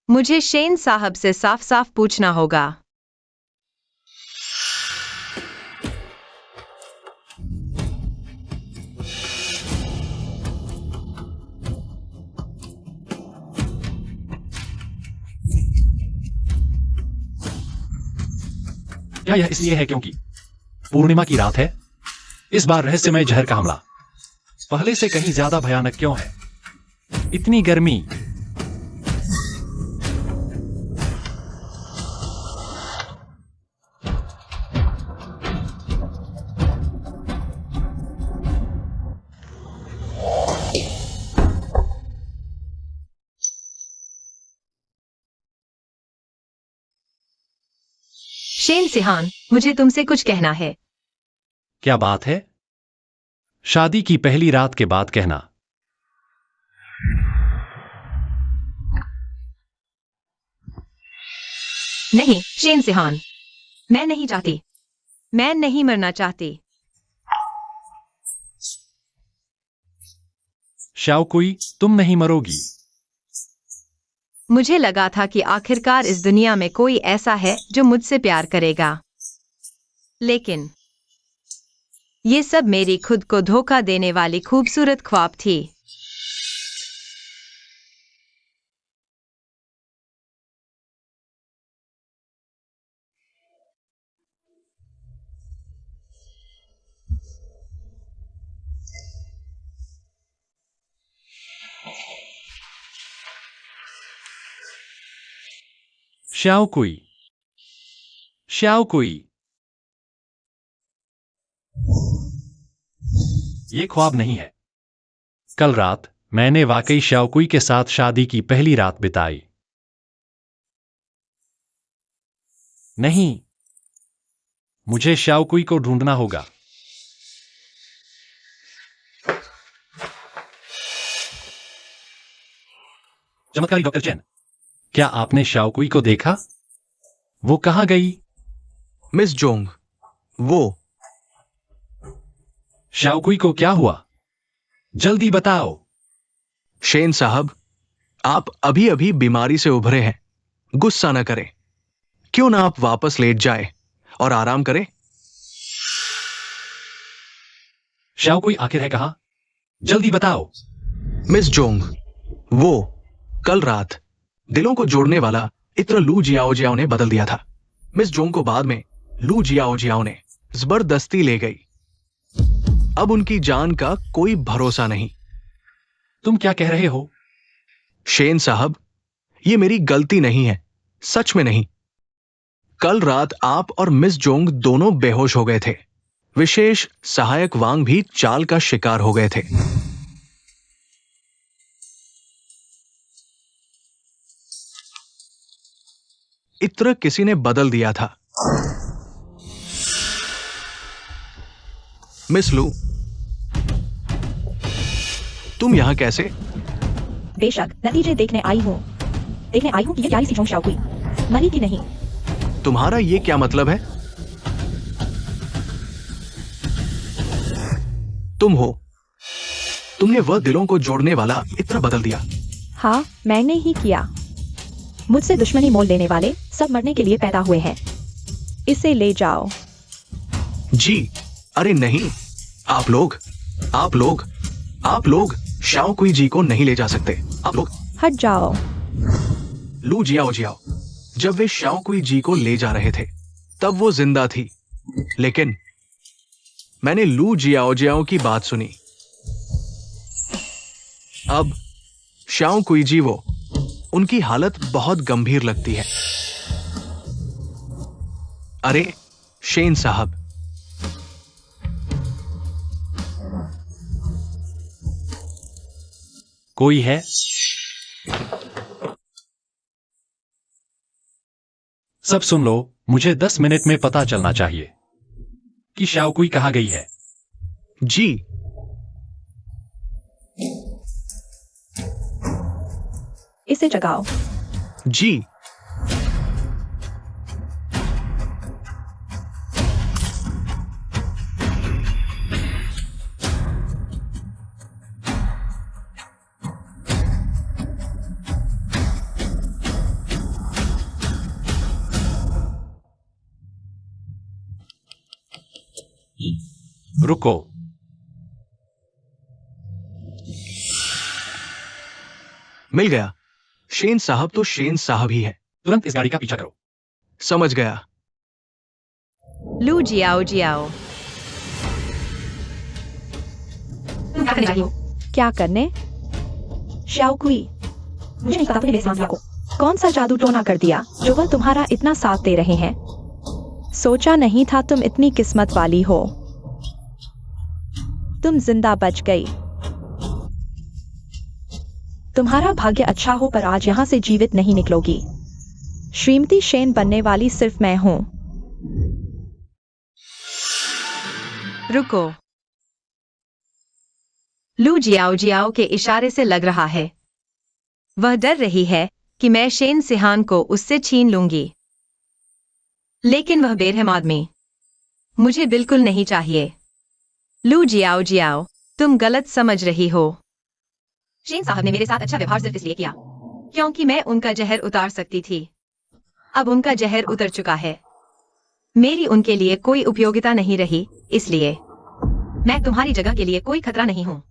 मुझे शेन साहब से साफ साफ पूछना होगा। क्या यह इसलिए है क्योंकि पूर्णिमा की रात है? इस बार रहस्यमय जहर का हमला पहले से कहीं ज्यादा भयानक क्यों है? इतनी गर्मी। शेन सिहान, मुझे तुमसे कुछ कहना है। क्या बात है? शादी की पहली रात के बाद कहना। नहीं शेन सिहान, मैं नहीं चाहती। मैं नहीं मरना चाहती। शाओकुई, तुम नहीं मरोगी। मुझे लगा था कि आखिरकार इस दुनिया में कोई ऐसा है जो मुझसे प्यार करेगा, लेकिन ये सब मेरी खुद को धोखा देने वाली खूबसूरत ख्वाब थी। शाओकुई, शाओकुई, ये ख्वाब नहीं है। कल रात मैंने वाकई शाओकुई के साथ शादी की पहली रात बिताई। नहीं, मुझे शाओकुई को ढूंढना होगा। चमत्कारी डॉक्टर चेन, क्या आपने शाओकुई को देखा? वो कहां गई? मिस जोंग, वो शाओकुई को क्या हुआ? जल्दी बताओ। शेन साहब, आप अभी अभी बीमारी से उभरे हैं। गुस्सा न करें। क्यों ना आप वापस लेट जाए और आराम करें। शाओकुई आखिर है कहां? जल्दी बताओ। मिस जोंग, वो कल रात दिलों को जोड़ने वाला इत्र लू जियाओ जियाओ ने बदल दिया था। मिस जोंग को बाद में लू जियाओ जियाओ ने जबरदस्ती ले गई। अब उनकी जान का कोई भरोसा नहीं। तुम क्या कह रहे हो? शेन साहब, ये मेरी गलती नहीं है, सच में नहीं। कल रात आप और मिस जोंग दोनों बेहोश हो गए थे। विशेष सहायक वांग भी चाल का शिकार हो गए थे। इत्र किसी ने बदल दिया था। मिस लू, तुम यहां कैसे? बेशक नतीजे देखने आई हूँ कि ये प्यारी सी जोंग शाओकुई मरी कि नहीं। तुम्हारा ये क्या मतलब है? तुम हो, तुमने वह दिलों को जोड़ने वाला इत्र बदल दिया। हाँ, मैंने ही किया। मुझसे दुश्मनी मोल लेने वाले सब मरने के लिए पैदा हुए हैं। इसे ले जाओ। जी, अरे नहीं, आप लोग शाओकुई जी को नहीं ले जा सकते। आप लोग हट जाओ। लू जियाओ जियाओ, जब वे शाओकुई जी को ले जा रहे थे तब वो जिंदा थी, लेकिन मैंने लू जियाओ जियाओ की बात सुनी। अब शाओकुई जी, वो उनकी हालत बहुत गंभीर लगती है। अरे शेन साहब, कोई है? सब सुन लो, मुझे 10 मिनट में पता चलना चाहिए कि शाओकुई कहां गई है। जी, इसे जगाओ। जी, रुको। मिल गया। शेन साहब तो शेन साहब ही है। तुरंत इस गाड़ी का पीछा करो। समझ गया। लू जियाओ जियाओ। तुम क्या करने जा रही हो? क्या करने? शाओकुई, मुझे नहीं पता तुमने मेरे सामने को। कौन सा जादू टोना कर दिया जो वह तुम्हारा इतना साथ दे रहे हैं? सोचा नहीं था तुम इतनी किस्मत वाली हो। तुम जिंदा बच गई। तुम्हारा भाग्य अच्छा हो पर आज यहाँ से जीवित नहीं निकलोगी। श्रीमती शेन बनने वाली सिर्फ मैं हूँ। रुको। लू जियाओ जियाओ के इशारे से लग रहा है वह डर रही है कि मैं शेन सिहान को उससे छीन लूंगी। लेकिन वह बेरहम आदमी मुझे बिल्कुल नहीं चाहिए। लू जियाओ जियाओ, तुम गलत समझ रही हो। शेन साहब ने मेरे साथ अच्छा व्यवहार सिर्फ इसलिए किया क्योंकि मैं उनका जहर उतार सकती थी। अब उनका जहर उतर चुका है। मेरी उनके लिए कोई उपयोगिता नहीं रही, इसलिए मैं तुम्हारी जगह के लिए कोई खतरा नहीं हूँ।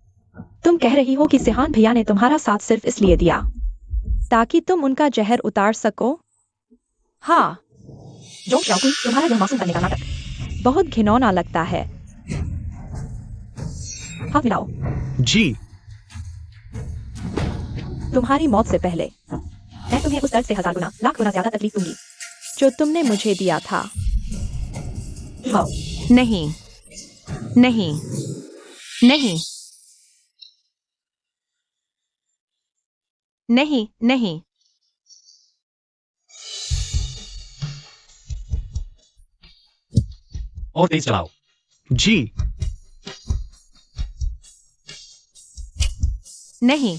तुम कह रही हो कि सिहान भैया ने तुम्हारा साथ सिर्फ इसलिए दिया ताकि तुम उनका जहर उतार सको? हाँ, जो शाओकुई, तुम्हारा यह मासूम बनने का नाटक बहुत घिनौना लगता है। हाथ मिलाओ। जी। तुम्हारी मौत से पहले मैं तुम्हें उस दर्द से 1000 गुना, लाख गुना ज्यादा तकलीफ दूंगी जो तुमने मुझे दिया था। वाओ। नहीं नहीं नहीं नहीं नहीं। और तेज चलाओ। जी। नहीं।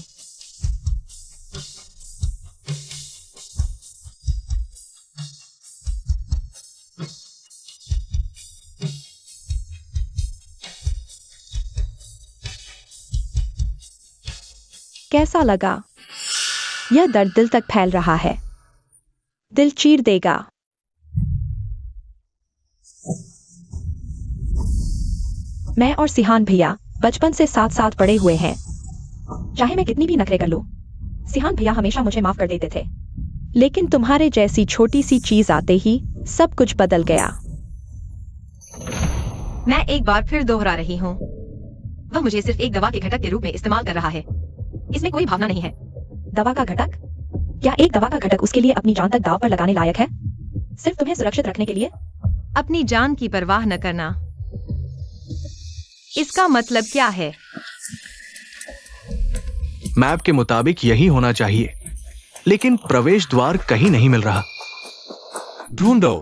कैसा लगा? यह दर्द दिल तक फैल रहा है, दिल चीर देगा। मैं और सिहान भैया बचपन से साथ साथ पड़े हुए हैं। चाहे मैं कितनी भी नखरे कर लूं, सिहान भैया हमेशा मुझे माफ कर देते थे। लेकिन तुम्हारे जैसी छोटी सी चीज आते ही सब कुछ बदल गया। मैं एक बार फिर दोहरा रही हूँ, वह मुझे सिर्फ एक दवा के घटक के रूप में इस्तेमाल कर रहा है। इसमें कोई भावना नहीं है। दवा का घटक? क्या एक दवा का घटक उसके लिए अपनी जान तक दांव पर लगाने लायक है? सिर्फ तुम्हें सुरक्षित रखने के लिए? अपनी जान की परवाह न करना, इसका मतलब क्या है? मैप के मुताबिक यही होना चाहिए, लेकिन प्रवेश द्वार कहीं नहीं मिल रहा। ढूंढो।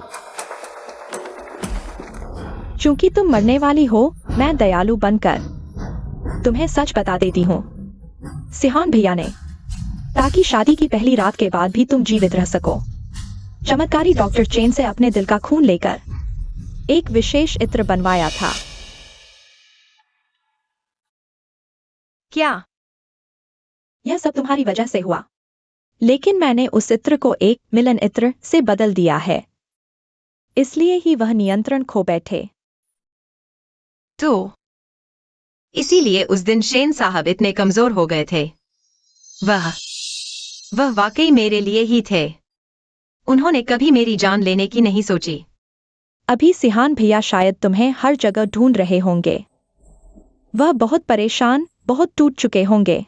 चूंकि तुम मरने वाली हो, मैं दयालु बनकर तुम्हें सच बता देती हूँ। सिहान भैया ने, ताकि शादी की पहली रात के बाद भी तुम जीवित रह सको, चमत्कारी डॉक्टर चेन से अपने दिल का खून लेकर एक विशेष इत्र बनवाया था। क्या? यह सब तुम्हारी वजह से हुआ, लेकिन मैंने उस इत्र को एक मिलन इत्र से बदल दिया है, इसलिए ही वह नियंत्रण खो बैठे। तो इसीलिए उस दिन शेन साहब इतने कमजोर हो गए थे। वह वाकई मेरे लिए ही थे। उन्होंने कभी मेरी जान लेने की नहीं सोची। अभी सिहान भैया शायद तुम्हें हर जगह ढूंढ रहे होंगे। वह बहुत परेशान, बहुत टूट चुके होंगे।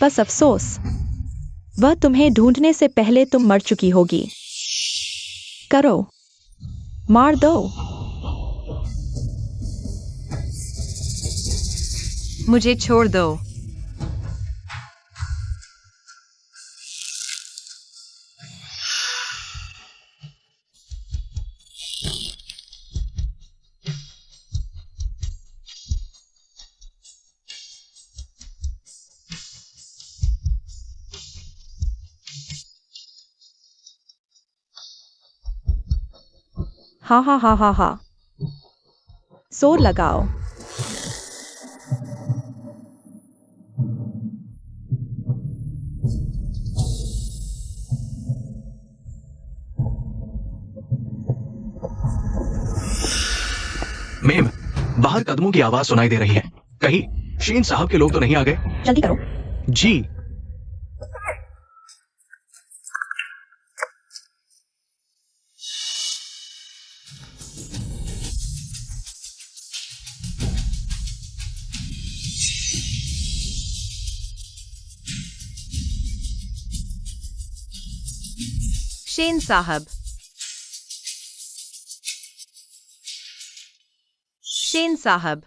बस अफसोस, वह तुम्हें ढूंढने से पहले तुम मर चुकी होगी। करो, मार दो। मुझे छोड़ दो। हा हा हा हा हा, जोर लगाओ। मेम, बाहर कदमों की आवाज सुनाई दे रही है। कहीं शेन साहब के लोग तो नहीं आ गए? जल्दी करो। जी। शेन साहब, शेन साहब,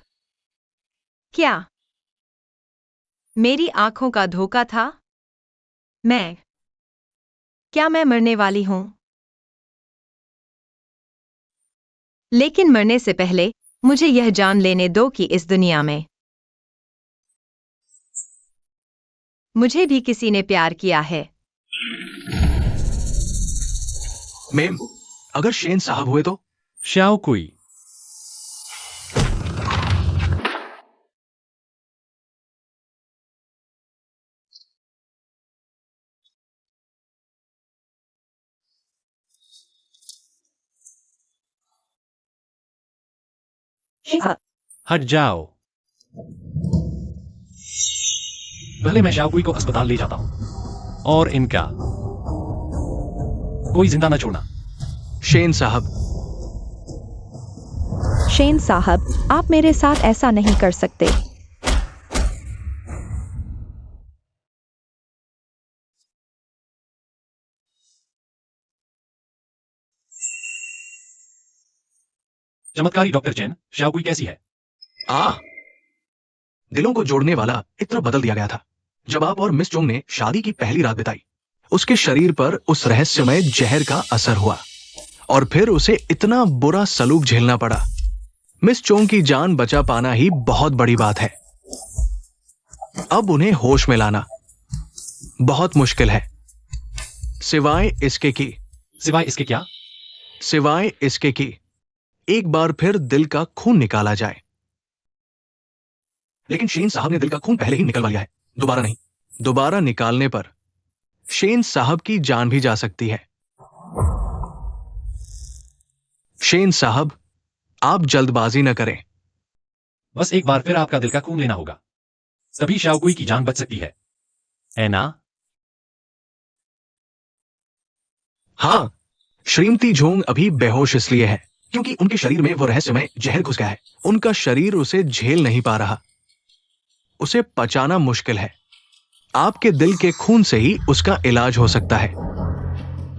क्या मेरी आंखों का धोखा था? क्या मैं मरने वाली हूं? लेकिन मरने से पहले मुझे यह जान लेने दो कि इस दुनिया में मुझे भी किसी ने प्यार किया है। मेम, अगर शेन साहब हुए तो? श्याओ कुई, शेन साहब, हट जाओ। पहले मैं श्याओ कुई को अस्पताल ले जाता हूं और इनका कोई जिंदा न छोड़ना। शेन साहब, शेन साहब, आप मेरे साथ ऐसा नहीं कर सकते। चमत्कारी डॉक्टर चेन, श्याओ कुई कैसी है? दिलों को जोड़ने वाला इतना बदल दिया गया था जब आप और मिस चोंग ने शादी की पहली रात बिताई। उसके शरीर पर उस रहस्यमय जहर का असर हुआ और फिर उसे इतना बुरा सलूक झेलना पड़ा। मिस चोंग की जान बचा पाना ही बहुत बड़ी बात है। अब उन्हें होश में लाना बहुत मुश्किल है, सिवाय इसके कि सिवाय इसके क्या? सिवाय इसके कि एक बार फिर दिल का खून निकाला जाए। लेकिन शेन साहब ने दिल का खून पहले ही निकलवा लिया है, दोबारा नहीं। दोबारा निकालने पर शेन साहब की जान भी जा सकती है। शेन साहब, आप जल्दबाजी न करें। बस एक बार फिर आपका दिल का खून लेना होगा, तभी श्याओ कुई की जान बच सकती है ना? हाँ, श्रीमती झोंग अभी बेहोश इसलिए है क्योंकि उनके शरीर में वो रहस्यमय जहर घुस गया है। उनका शरीर उसे झेल नहीं पा रहा, उसे पचाना मुश्किल है। आपके दिल के खून से ही उसका इलाज हो सकता है,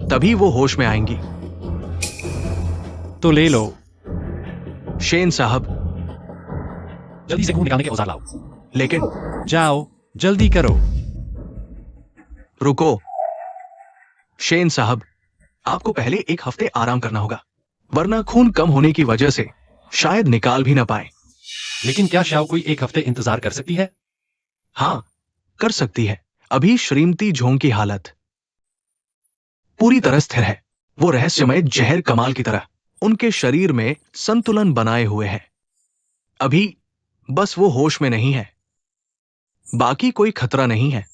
तभी वो होश में आएंगी। तो ले लो। शेन साहब, जल्दी से खून निकालने के औजार लाओ। लेकिन जाओ, जल्दी करो। रुको शेन साहब, आपको पहले एक हफ्ते आराम करना होगा, वरना खून कम होने की वजह से शायद निकाल भी ना पाए। लेकिन क्या श्याओ कुई एक हफ्ते इंतजार कर सकती है? हाँ, कर सकती है। अभी श्रीमती झोंग की हालत पूरी तरह स्थिर है। वो रहस्यमय जहर कमाल की तरह उनके शरीर में संतुलन बनाए हुए है। अभी बस वो होश में नहीं है, बाकी कोई खतरा नहीं है।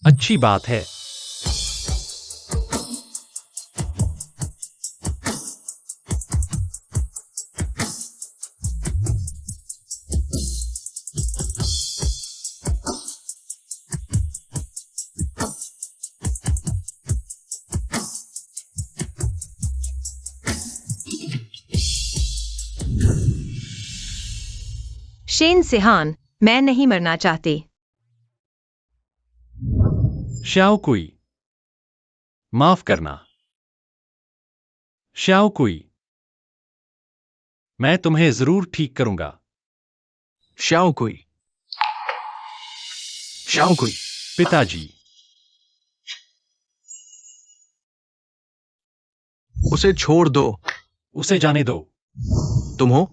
अच्छी बात है। शेन सिहान, मैं नहीं मरना चाहती। श्याओ कुई, माफ करना। श्याओ कुई, मैं तुम्हें जरूर ठीक करूंगा। श्याओ कुई, श्याओ कुई, पिताजी, उसे छोड़ दो। उसे जाने दो। तुम हो?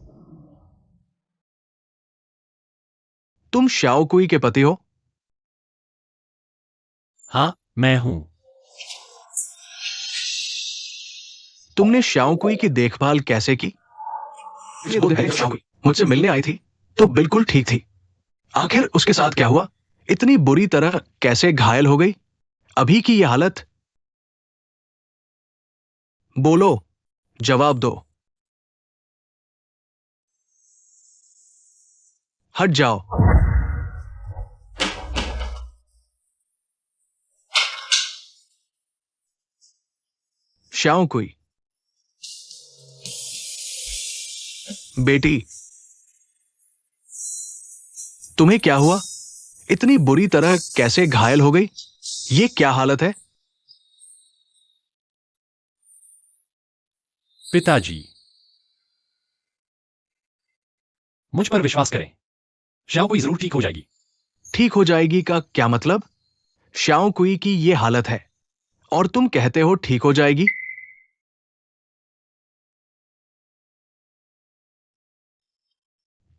तुम श्याओ कुई के पति हो? हाँ, मैं हूं। तुमने श्याओ कुई की देखभाल कैसे की? ये 2 दिन पहले श्याओ कुई मुझसे मिलने आई थी तो बिल्कुल ठीक थी। आखिर उसके साथ क्या हुआ? इतनी बुरी तरह कैसे घायल हो गई? अभी की यह हालत? बोलो, जवाब दो। हट जाओ। श्याओ कुई, बेटी, तुम्हें क्या हुआ? इतनी बुरी तरह कैसे घायल हो गई? ये क्या हालत है? पिताजी, मुझ पर विश्वास करें, श्याओ कोई जरूर ठीक हो जाएगी। ठीक हो जाएगी का क्या मतलब? श्याओ कुई की ये हालत है और तुम कहते हो ठीक हो जाएगी?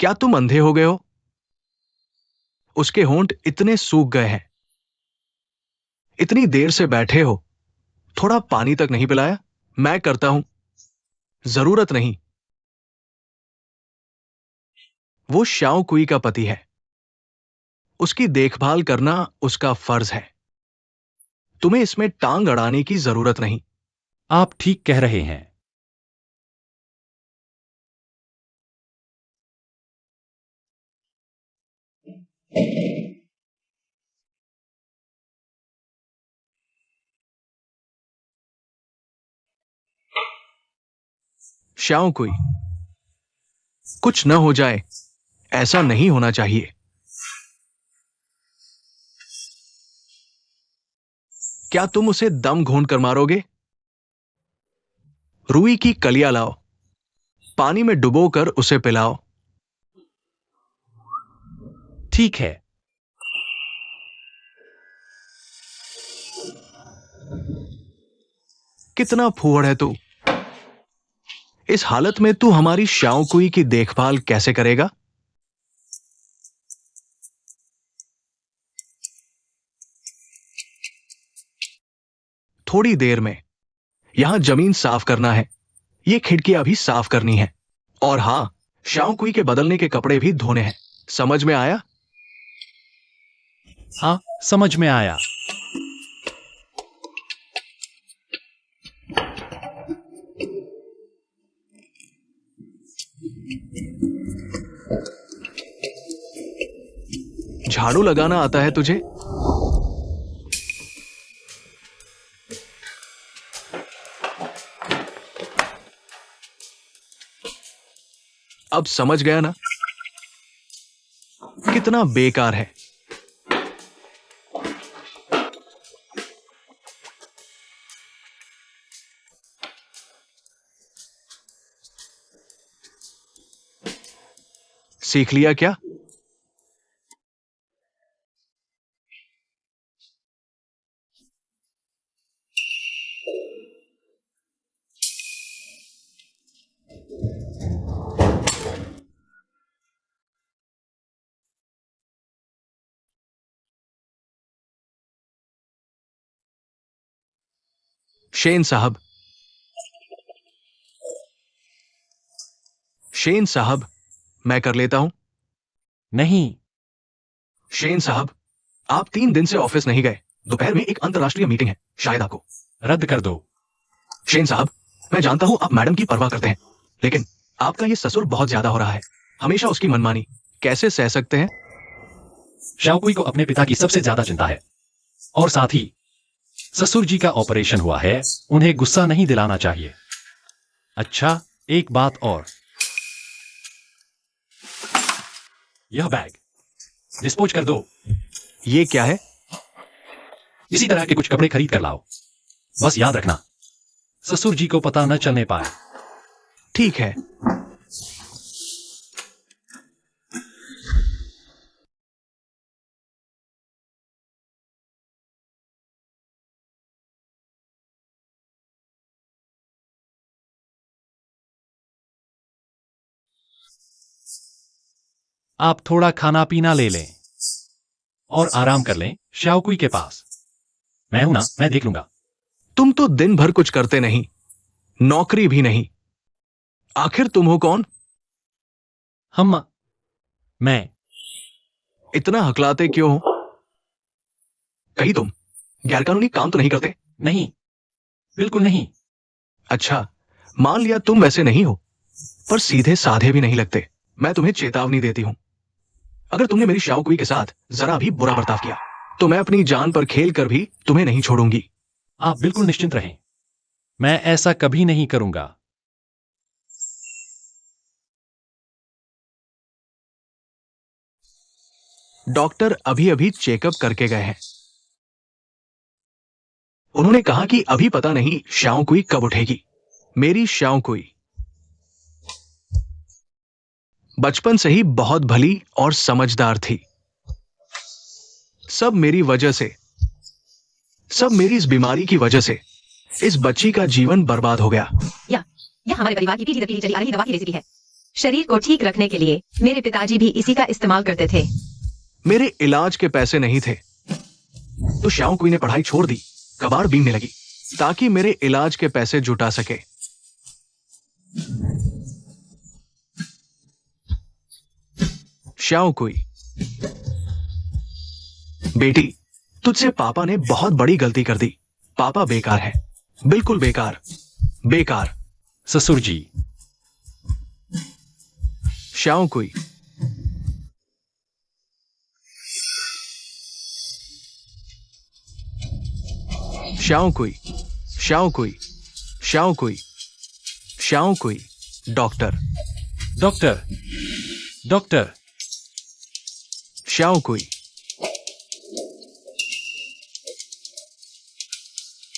क्या तुम अंधे हो गए हो? उसके होंठ इतने सूख गए हैं। इतनी देर से बैठे हो, थोड़ा पानी तक नहीं पिलाया? मैं करता हूं। जरूरत नहीं। वो श्याओ कुई का पति है। उसकी देखभाल करना उसका फर्ज है। तुम्हें इसमें टांग अड़ाने की जरूरत नहीं। आप ठीक कह रहे हैं। श्याओ कुई, कुछ न हो जाए, ऐसा नहीं होना चाहिए। क्या तुम उसे दम घोंट कर मारोगे? रुई की कलियां लाओ, पानी में डुबोकर उसे पिलाओ। ठीक है। कितना फूहड़ है तू। इस हालत में तू हमारी श्याओ कुई की देखभाल कैसे करेगा? थोड़ी देर में। यहां जमीन साफ करना है। ये खिड़कियां भी साफ करनी है। और हां, श्याओ कुई के बदलने के कपड़े भी धोने हैं। समझ में आया? हाँ, समझ में आया। झाड़ू लगाना आता है तुझे? अब समझ गया ना? कितना बेकार है। सीख लिया क्या? शेन साहब, शेन साहब, मैं कर लेता हूं। नहीं। शेन साहब, आप 3 दिन से ऑफिस नहीं गए। दोपहर में एक अंतर्राष्ट्रीय मीटिंग है, शायद आपको। रद्द कर दो। शेन साहब, मैं जानता हूं आप मैडम की परवाह करते हैं, लेकिन आपका ये ससुर बहुत ज्यादा हो रहा है। हमेशा उसकी मनमानी कैसे सह सकते हैं? श्याओकुई को अपने पिता की सबसे ज्यादा चिंता है, और साथ ही ससुर जी का ऑपरेशन हुआ है, उन्हें गुस्सा नहीं दिलाना चाहिए। अच्छा, एक बात और, यह बैग डिस्पोज कर दो। ये क्या है? इसी तरह के कुछ कपड़े खरीद कर लाओ। बस याद रखना, ससुर जी को पता न चलने पाए। ठीक है। आप थोड़ा खाना पीना ले लें और आराम कर लें श्याओकुई के पास। मैं हूं ना, मैं देख लूंगा। तुम तो दिन भर कुछ करते नहीं, नौकरी भी नहीं। आखिर तुम हो कौन? मैं इतना हकलाते क्यों हो? कहीं तुम गैरकानूनी काम तो नहीं करते? नहीं, बिल्कुल नहीं। अच्छा, मान लिया तुम वैसे नहीं हो, पर सीधे साधे भी नहीं लगते। मैं तुम्हें चेतावनी देती हूं, अगर तुमने मेरी श्याओकुई के साथ जरा भी बुरा बर्ताव किया, तो मैं अपनी जान पर खेल कर भी तुम्हें नहीं छोड़ूंगी। आप बिल्कुल निश्चिंत रहें, मैं ऐसा कभी नहीं करूंगा। डॉक्टर अभी अभी चेकअप करके गए हैं। उन्होंने कहा कि अभी पता नहीं श्याओ कुई कब उठेगी। मेरी श्याओ कुई बचपन से ही बहुत भली और समझदार थी। सब मेरी वजह से, सब मेरी इस बीमारी की वजह से इस बच्ची का जीवन बर्बाद हो गया। यह हमारे परिवार की पीढ़ी दर पीढ़ी चली आ रही दवा की रेसिपी है। शरीर को ठीक रखने के लिए मेरे पिताजी भी इसी का इस्तेमाल करते थे। मेरे इलाज के पैसे नहीं थे तो श्याओ कुई ने पढ़ाई छोड़ दी, कबाड़ बीनने लगी ताकि मेरे इलाज के पैसे जुटा सके। श्याओ कुई, बेटी, तुझसे पापा ने बहुत बड़ी गलती कर दी। पापा बेकार है, बिल्कुल बेकार, बेकार। ससुर जी, श्याओ कुई, श्याओ कुई, श्याओ कुई, श्याओ कुई, श्याओ कुई, डॉक्टर, डॉक्टर, डॉक्टर। श्याओ कुई,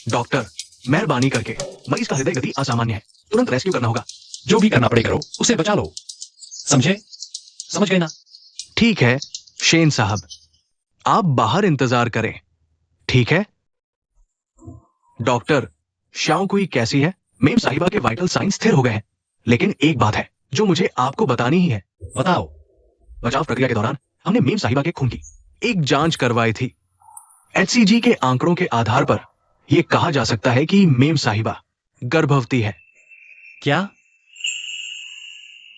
डॉक्टर, मेहरबानी करके मरीज का हृदय गति असामान्य है, तुरंत रेस्क्यू करना होगा। जो भी करना पड़े करो, उसे बचा लो। समझे? समझ गए ना? ठीक है शेन साहब, आप बाहर इंतजार करें, ठीक है? डॉक्टर, श्याओ कुई कैसी है? मेम साहिबा के वाइटल साइन स्थिर हो गए हैं, लेकिन एक बात है जो मुझे आपको बतानी ही है। बताओ। बचाव प्रक्रिया के दौरान हमने मेम साहिबा के खून की एक जांच करवाई थी। एचसीजी के आंकड़ों के आधार पर यह कहा जा सकता है कि मेम साहिबा गर्भवती है। क्या?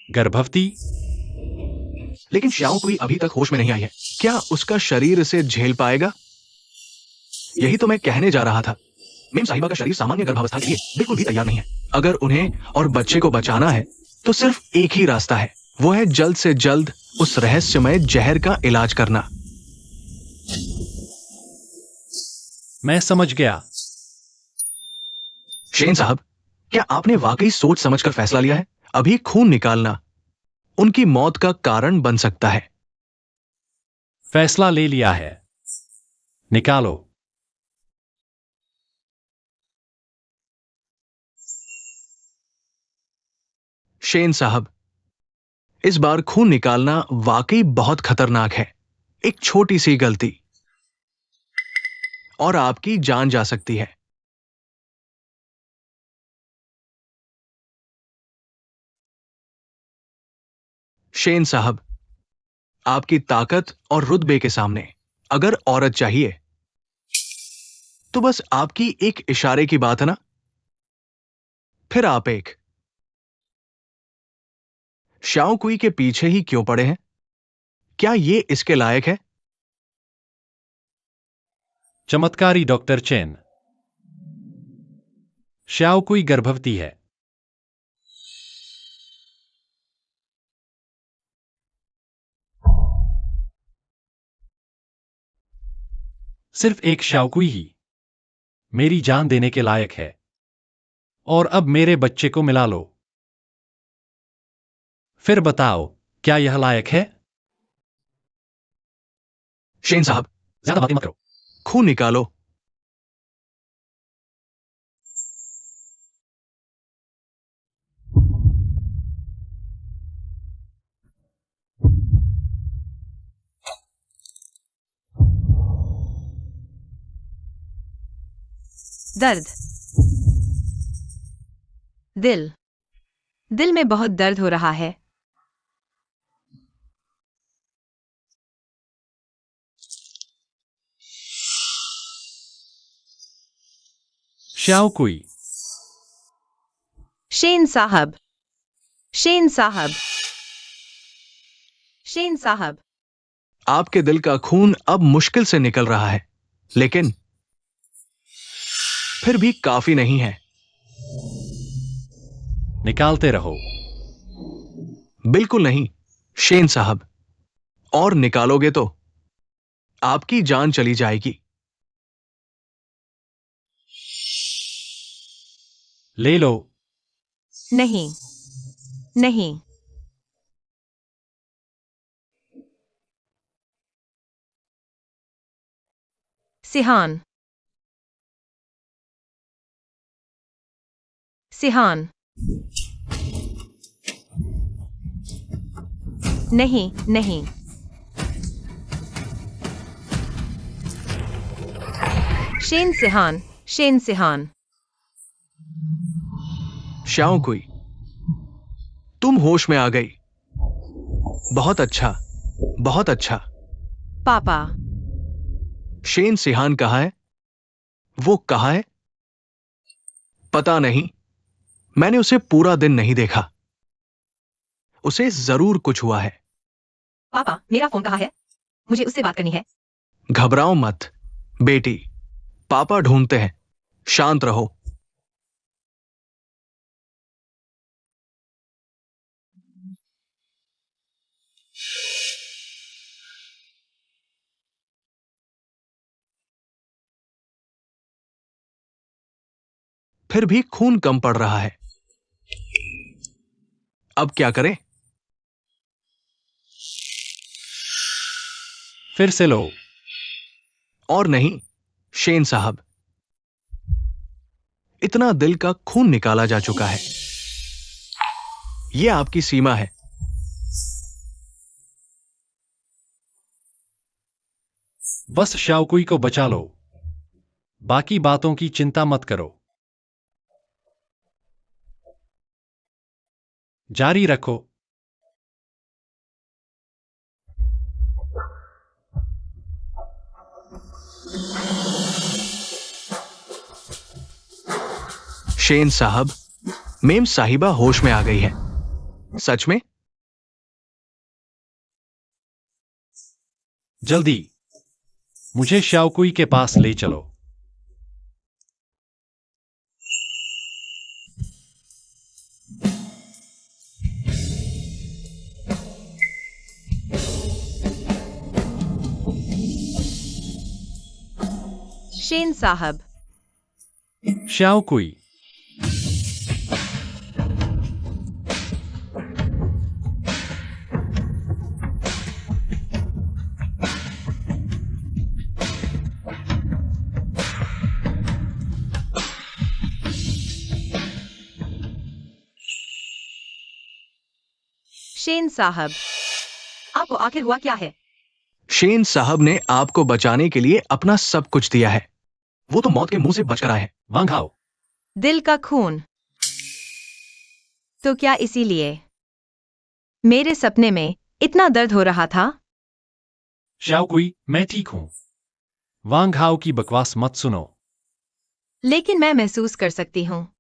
गर्भवती? लेकिन श्याओ कुई अभी तक होश में नहीं आई है। क्या उसका शरीर इसे झेल पाएगा? यही तो मैं कहने जा रहा था। मेम साहिबा का शरीर सामान्य गर्भावस्था के लिए बिल्कुल भी तैयार नहीं है। अगर उन्हें और बच्चे को बचाना है तो सिर्फ एक ही रास्ता है, वो है जल्द से जल्द उस रहस्यमय जहर का इलाज करना। मैं समझ गया। शेन साहब, क्या आपने वाकई सोच समझकर फैसला लिया है? अभी खून निकालना उनकी मौत का कारण बन सकता है। फैसला ले लिया है। निकालो। शेन साहब, इस बार खून निकालना वाकई बहुत खतरनाक है। एक छोटी सी गलती और आपकी जान जा सकती है। शेन साहब, आपकी ताकत और रुतबे के सामने अगर औरत चाहिए तो बस आपकी एक इशारे की बात है ना? फिर आप एक श्याओ कुई के पीछे ही क्यों पड़े हैं? क्या ये इसके लायक है? चमत्कारी डॉक्टर चेन। श्याओ कुई गर्भवती है। सिर्फ एक श्याओ कुई ही मेरी जान देने के लायक है। और अब मेरे बच्चे को मिला लो। फिर बताओ, क्या यह लायक है? शेन साहब, ज्यादा बातें मत करो। खून निकालो। दर्द। दिल। दिल में बहुत दर्द हो रहा है। श्याओ कुई। शेन साहब, शेन साहब, शेन साहब। आपके दिल का खून अब मुश्किल से निकल रहा है, लेकिन फिर भी काफी नहीं है। निकालते रहो। बिल्कुल नहीं शेन साहब, और निकालोगे तो आपकी जान चली जाएगी। ले लो। नहीं, नहीं। सिहान। सिहान। नहीं नहीं। Shen Sihan, Shen Sihan. Xiao Cui, तुम होश में आ गई। बहुत अच्छा, बहुत अच्छा। पापा। शेन सिहान कहाँ है? वो कहाँ है? पता नहीं, मैंने उसे पूरा दिन नहीं देखा। उसे जरूर कुछ हुआ है। पापा, मेरा फोन कहाँ है? मुझे उससे बात करनी है। घबराओ मत बेटी, पापा ढूंढते हैं। शांत रहो। फिर भी खून कम पड़ रहा है। अब क्या करें? फिर से लो। और नहीं शेन साहब, इतना दिल का खून निकाला जा चुका है। यह आपकी सीमा है। बस शाओकुई को बचा लो। बाकी बातों की चिंता मत करो। जारी रखो। शेन साहब, मेम साहिबा होश में आ गई है। सच में? जल्दी मुझे शाओकुई के पास ले चलो। शेन साहब। शाओकुई। शेन साहब, आपको आखिर हुआ क्या है? शेन साहब ने आपको बचाने के लिए अपना सब कुछ दिया है। वो तो मौत के मुंह से बचकर आए हैं। वांग हाओ। दिल का खून। तो क्या इसीलिए मेरे सपने में इतना दर्द हो रहा था? शाओकुई, मैं ठीक हूं। वांग हाओ की बकवास मत सुनो। लेकिन मैं महसूस कर सकती हूँ।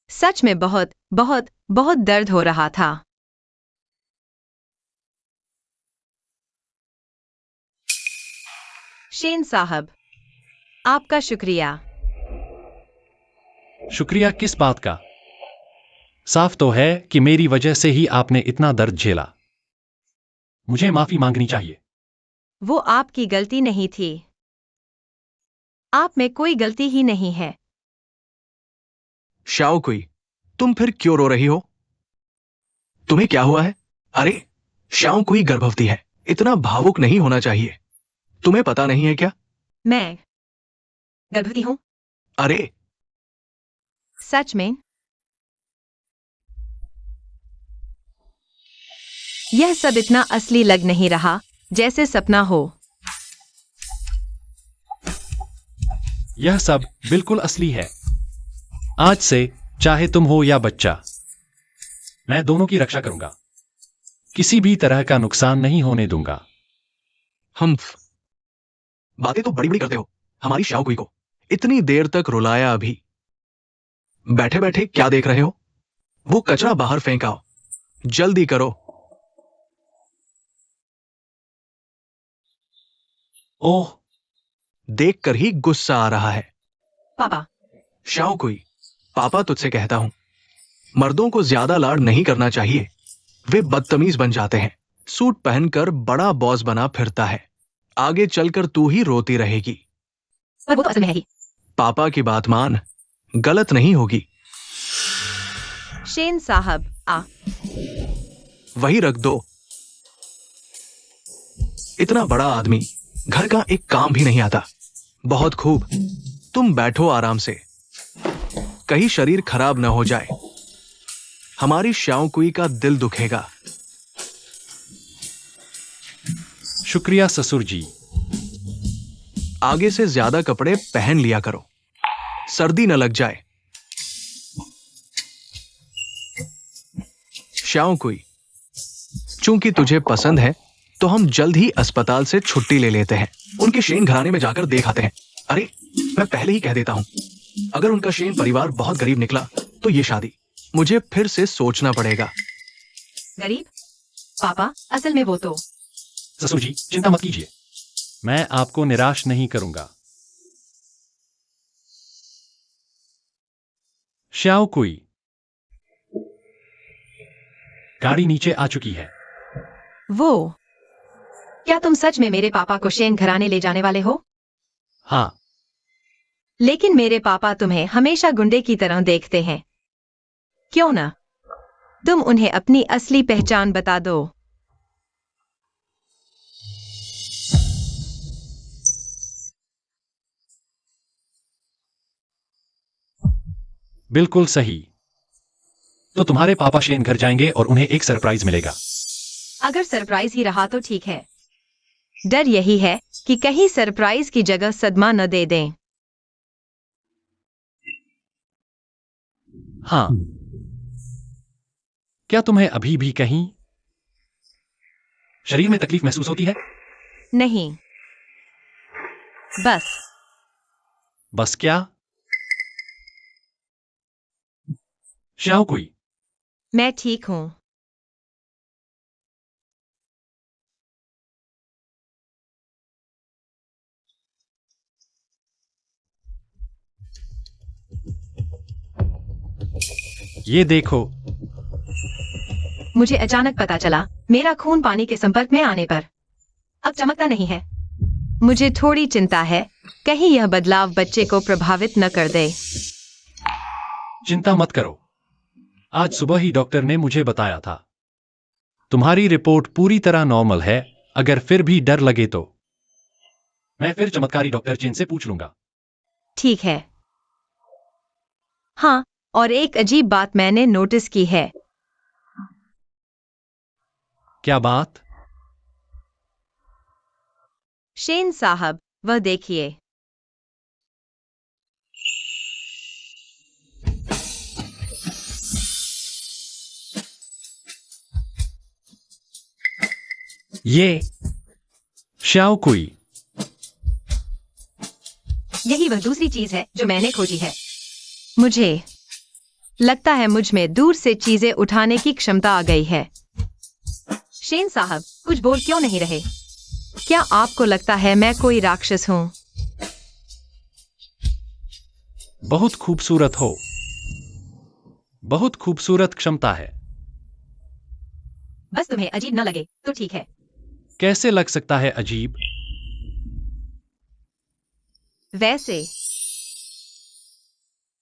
सच में बहुत बहुत बहुत दर्द हो रहा था। शेन साहब, आपका शुक्रिया। शुक्रिया किस बात का? साफ तो है कि मेरी वजह से ही आपने इतना दर्द झेला। मुझे माफी मांगनी चाहिए। वो आपकी गलती नहीं थी। आप में कोई गलती ही नहीं है। शाओ कुई, तुम फिर क्यों रो रही हो? तुम्हें क्या हुआ है? अरे, शाओ कुई गर्भवती है। इतना भावुक नहीं होना चाहिए। तुम्हें पता नहीं है क्या? मैं गर्भवती हूँ? अरे, सच में? यह सब इतना असली लग नहीं रहा, जैसे सपना हो। यह सब बिल्कुल असली है। आज से चाहे तुम हो या बच्चा, मैं दोनों की रक्षा करूंगा। किसी भी तरह का नुकसान नहीं होने दूंगा। बातें तो बड़ी बड़ी करते हो। हमारी शाओ कुई को इतनी देर तक रुलाया। अभी बैठे बैठे क्या देख रहे हो? वो कचरा बाहर फेंकाओ। जल्दी करो। ओह, देखकर ही गुस्सा आ रहा है। पापा। शाओ कुई, पापा तुझसे कहता हूं, मर्दों को ज्यादा लाड नहीं करना चाहिए। वे बदतमीज बन जाते हैं। सूट पहनकर बड़ा बॉस बना फिरता है। आगे चलकर तू ही रोती रहेगी। पर वो तो असल में है ही। पापा की बात मान, गलत नहीं होगी। शेन साहब, वही रख दो। इतना बड़ा आदमी घर का एक काम भी नहीं आता। बहुत खूब, तुम बैठो आराम से। कहीं शरीर खराब न हो जाए। हमारी श्याओ कुई का दिल दुखेगा। शुक्रिया ससुर जी। आगे से ज्यादा कपड़े पहन लिया करो, सर्दी न लग जाए। श्याओ कुई, चूंकि तुझे पसंद है तो हम जल्द ही अस्पताल से छुट्टी ले लेते हैं। उनके शेन घराने में जाकर देख आते हैं। अरे, मैं पहले ही कह देता हूं, अगर उनका शेन परिवार बहुत गरीब निकला तो ये शादी मुझे फिर से सोचना पड़ेगा। गरीब? पापा, असल में वो तो। ससुर जी, चिंता मत कीजिए, मैं आपको निराश नहीं करूंगा। श्याओ कुई, गाड़ी नीचे आ चुकी है। वो, क्या तुम सच में मेरे पापा को शेन घराने ले जाने वाले हो? हाँ। लेकिन मेरे पापा तुम्हें हमेशा गुंडे की तरह देखते हैं। क्यों ना तुम उन्हें अपनी असली पहचान बता दो। बिल्कुल सही। तो तुम्हारे पापा शेन घर जाएंगे और उन्हें एक सरप्राइज मिलेगा। अगर सरप्राइज ही रहा तो ठीक है। डर यही है कि कहीं सरप्राइज की जगह सदमा न दे दें। हाँ। क्या तुम्हें अभी भी कहीं शरीर में तकलीफ महसूस होती है? नहीं, बस क्या? श्याओ कुई, मैं ठीक हूं। ये देखो। मुझे अचानक पता चला मेरा खून पानी के संपर्क में आने पर अब चमकता नहीं है। मुझे थोड़ी चिंता है, कहीं यह बदलाव बच्चे को प्रभावित न कर दे। चिंता मत करो, आज सुबह ही डॉक्टर ने मुझे बताया था। तुम्हारी रिपोर्ट पूरी तरह नॉर्मल है। अगर फिर भी डर लगे तो मैं फिर चमत्कारी डॉक्टर चेन से पूछ लूंगा। ठीक है। हाँ, और एक अजीब बात मैंने नोटिस की है। क्या बात? शेन साहब, वह देखिए। ये श्याओ कुई, यही वह दूसरी चीज है जो मैंने खोजी है। मुझे लगता है मुझ में दूर से चीजें उठाने की क्षमता आ गई है। शेन साहब, कुछ बोल क्यों नहीं रहे? क्या आपको लगता है मैं कोई राक्षस हूं? बहुत खूबसूरत हो। बहुत खूबसूरत क्षमता है। बस तुम्हें अजीब न लगे तो ठीक है। कैसे लग सकता है अजीब? वैसे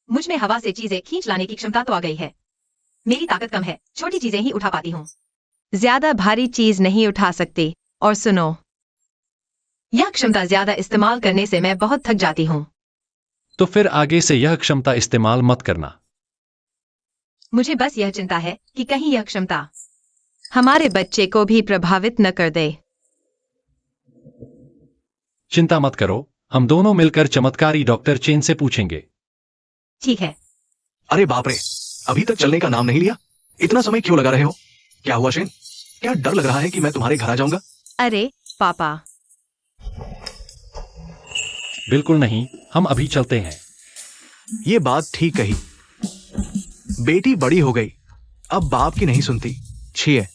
मुझ में हवा से चीजें खींच लाने की क्षमता तो आ गई है। मेरी ताकत कम है, छोटी चीजें ही उठा पाती हूँ, ज्यादा भारी चीज नहीं उठा सकती। और सुनो, यह क्षमता ज्यादा इस्तेमाल करने से मैं बहुत थक जाती हूँ। तो फिर आगे से यह क्षमता इस्तेमाल मत करना। मुझे बस यह चिंता है कि कहीं यह क्षमता हमारे बच्चे को भी प्रभावित न कर दे। चिंता मत करो, हम दोनों मिलकर चमत्कारी डॉक्टर चेन से पूछेंगे। ठीक है। अरे बाप रे, अभी तक चलने का नाम नहीं लिया। इतना समय क्यों लगा रहे हो? क्या हुआ शेन? क्या डर लग रहा है कि मैं तुम्हारे घर आ जाऊंगा? अरे पापा। बिल्कुल नहीं, हम अभी चलते हैं। ये बात ठीक कही। बेटी बड़ी हो गई, अब बाप की नहीं सुनती। छिए,